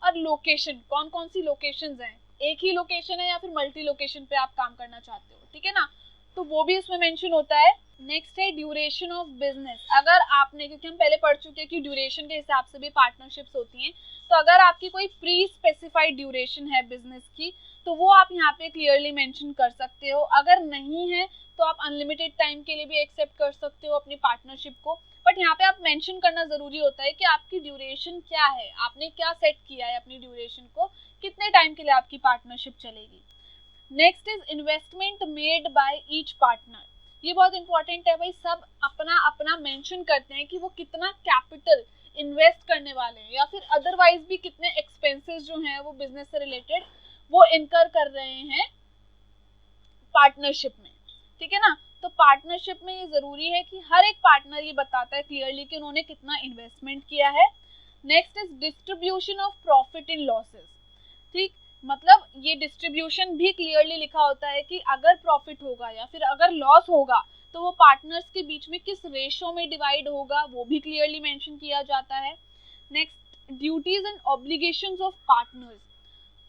B: और लोकेशन, कौन कौन सी लोकेशंस हैं, एक ही लोकेशन है या फिर मल्टी लोकेशन पे आप काम करना चाहते हो, ठीक है ना, तो वो भी उसमें मेंशन होता है। नेक्स्ट है ड्यूरेशन ऑफ बिजनेस। अगर आपने, क्योंकि हम पहले पढ़ चुके हैं कि ड्यूरेशन के हिसाब से भी पार्टनरशिप्स होती हैं, तो अगर आपकी कोई प्री स्पेसिफाइड ड्यूरेशन है बिजनेस की तो वो आप यहाँ पे क्लियरली मेंशन कर सकते हो। अगर नहीं है तो आप अनलिमिटेड टाइम के लिए भी एक्सेप्ट कर सकते हो अपनी पार्टनरशिप को, बट यहाँ पे आप मेंशन करना जरूरी होता है कि आपकी ड्यूरेशन क्या है, आपने क्या सेट किया है अपनी ड्यूरेशन को, कितने टाइम के लिए आपकी पार्टनरशिप चलेगी। Next is investment made by each partner. ये बहुत इंपॉर्टेंट है भाई, सब अपना अपना मेंशन करते हैं कि वो कितना कैपिटल इन्वेस्ट करने वाले हैं या फिर अदरवाइज भी कितने एक्सपेंसेस जो हैं वो बिजनेस से रिलेटेड वो इनकर कर रहे हैं पार्टनरशिप में, ठीक है ना। तो पार्टनरशिप में ये जरूरी है कि हर एक पार्टनर ये बताता है क्लियरली कि उन्होंने कितना इन्वेस्टमेंट किया है। Next is distribution of profit in losses, ठीक, मतलब ये डिस्ट्रीब्यूशन भी क्लियरली लिखा होता है कि अगर प्रॉफिट होगा या फिर अगर लॉस होगा तो वो पार्टनर्स के बीच में किस रेशो में डिवाइड होगा, वो भी क्लियरली मेंशन किया जाता है। Next, duties and obligations of partners.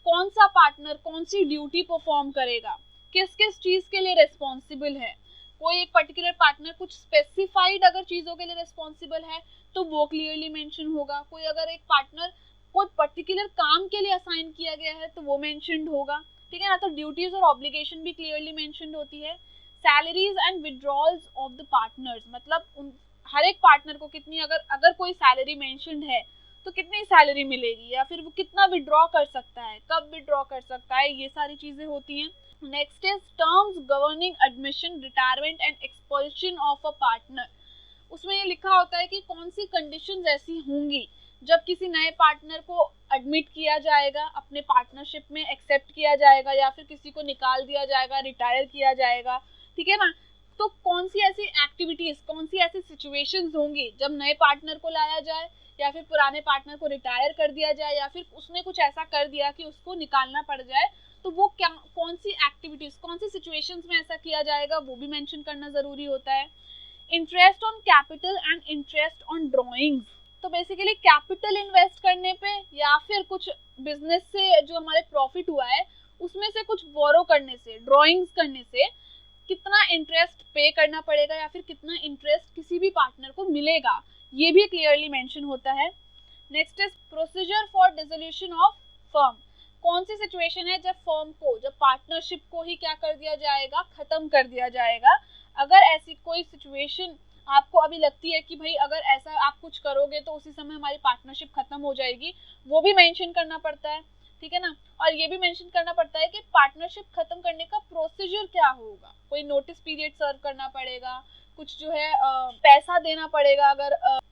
B: कौन सा पार्टनर कौन सी ड्यूटी परफॉर्म करेगा, किस किस चीज के लिए रिस्पॉन्सिबल है। कोई एक पर्टिकुलर पार्टनर कुछ स्पेसिफाइड अगर चीजों के लिए रिस्पॉन्सिबल है तो वो क्लियरली मेंशन होगा। कोई अगर एक पार्टनर कोई पर्टिकुलर काम के लिए असाइन किया गया है तो वो मेंशनड होगा, ठीक है ना। तो ड्यूटीज और ऑब्लिगेशन भी क्लियरली मेंशनड होती है। Salaries and withdrawals of the partners, मतलब हर एक पार्टनर को कितनी, अगर कोई सैलरी मेंशनड है तो कितनी सैलरी मिलेगी, या फिर वो कितना विड्रॉ कर सकता है, कब विड्रॉ कर सकता है, ये सारी चीजें होती हैं। Next is terms governing admission, retirement and expulsion of a partner. उसमें ये लिखा होता है कि कौन सी कंडीशंस ऐसी होंगी जब किसी नए पार्टनर को एडमिट किया जाएगा, अपने पार्टनरशिप में एक्सेप्ट किया जाएगा, या फिर किसी को निकाल दिया जाएगा, रिटायर किया जाएगा, ठीक है ना। तो कौन सी ऐसी एक्टिविटीज, कौन सी ऐसी सिचुएशंस होंगी जब नए पार्टनर को लाया जाए, या फिर पुराने पार्टनर को रिटायर कर दिया जाए, या फिर उसने कुछ ऐसा कर दिया कि उसको निकालना पड़ जाए, तो वो क्या, कौन सी एक्टिविटीज, कौन सी सिचुएशंस में ऐसा किया जाएगा, वो भी मेंशन करना जरूरी होता है। Interest on capital and interest on drawings. तो बेसिकली कैपिटल इन्वेस्ट करने पे या फिर कुछ बिजनेस से जो हमारे प्रॉफिट हुआ है उसमें से कुछ बोरो करने से, ड्रॉइंग्स करने से कितना इंटरेस्ट पे करना पड़ेगा, या फिर कितना इंटरेस्ट किसी भी पार्टनर को मिलेगा, ये भी क्लियरली मेंशन होता है। Next is procedure for dissolution of firm. कौन सी सिचुएशन है जब फर्म को, जब पार्टनरशिप को ही क्या कर दिया जाएगा, खत्म कर दिया जाएगा। अगर ऐसी कोई सिचुएशन आपको अभी लगती है कि भाई अगर ऐसा आप कुछ करोगे तो उसी समय हमारी पार्टनरशिप खत्म हो जाएगी, वो भी मेंशन करना पड़ता है, ठीक है ना। और ये भी मेंशन करना पड़ता है कि पार्टनरशिप खत्म करने का प्रोसीजर क्या होगा। कोई नोटिस पीरियड सर्व करना पड़ेगा, कुछ जो है पैसा देना पड़ेगा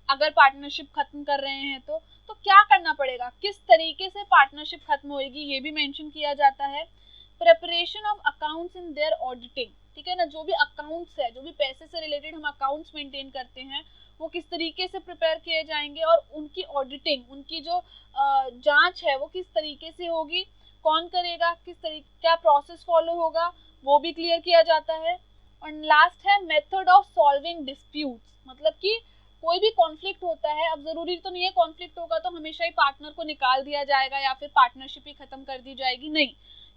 B: अगर पार्टनरशिप खत्म कर रहे हैं तो क्या करना पड़ेगा, किस तरीके से पार्टनरशिप खत्म होगी, ये भी मेंशन किया जाता है। Preparation of accounts in their auditing, ठीक है ना। जो भी अकाउंट्स है, जो भी पैसे से रिलेटेड हम अकाउंट्स मेंटेन करते हैं, वो किस तरीके से प्रिपेयर किए जाएंगे, और उनकी ऑडिटिंग, उनकी जो जांच है वो किस तरीके से होगी, कौन करेगा, किस तरीके, क्या प्रोसेस फॉलो होगा, वो भी क्लियर किया जाता है। और लास्ट है मेथड ऑफ सॉल्विंग डिस्प्यूट्स, मतलब कि कोई भी कॉन्फ्लिक्ट होता है, अब जरूरी तो नहीं है कॉन्फ्लिक्ट होगा तो हमेशा ही पार्टनर को निकाल दिया जाएगा या फिर पार्टनरशिप ही खत्म कर दी जाएगी, नहीं।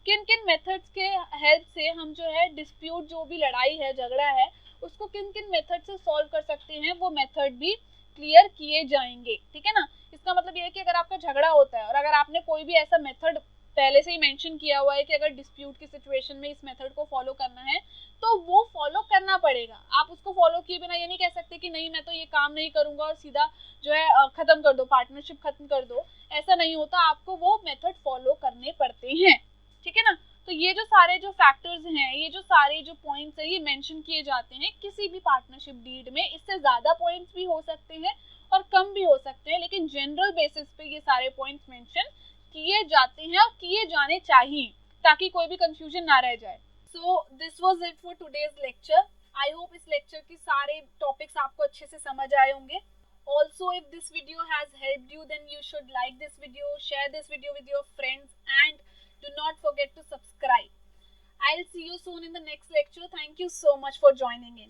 B: किन किन मेथड्स के हेल्प से हम जो है डिस्प्यूट, जो भी लड़ाई है, झगड़ा है, उसको किन किन मेथड से सॉल्व कर सकते हैं, वो मेथड भी क्लियर किए जाएंगे, ठीक है ना। इसका मतलब ये है कि अगर आपका झगड़ा होता है और अगर आपने कोई भी ऐसा मेथड पहले से ही मेंशन किया हुआ है कि अगर डिस्प्यूट की सिचुएशन में इस मेथड को फॉलो करना है तो वो फॉलो करना पड़ेगा। आप उसको फॉलो किए बिना ये नहीं कह सकते कि नहीं मैं तो ये काम नहीं करूंगा और सीधा जो है खत्म कर दो, पार्टनरशिप खत्म कर दो, ऐसा नहीं होता। आपको वो मेथड फॉलो करने पड़ते हैं, ठीक है ना। तो ये जो सारे जो फैक्टर्स हैं, ये जो सारे जो पॉइंट्स हैं, ये मेंशन किए जाते हैं किसी भी पार्टनरशिप डीड में। इससे ज्यादा पॉइंट्स भी हो सकते हैं और कम भी हो सकते हैं, लेकिन जनरल बेसिस पे ये सारे पॉइंट्स मेंशन किए जाते हैं और किए जाने चाहिए ताकि कोई भी कंफ्यूजन ना रह जाए। So this was it for today's lecture. I hope इस लेक्चर के सारे टॉपिक्स आपको अच्छे से समझ आए होंगे। Also, if this video has helped you, then you should like this video, share this video with your friends, and do not forget to subscribe. I'll see you soon in the next lecture. Thank you so much for joining in.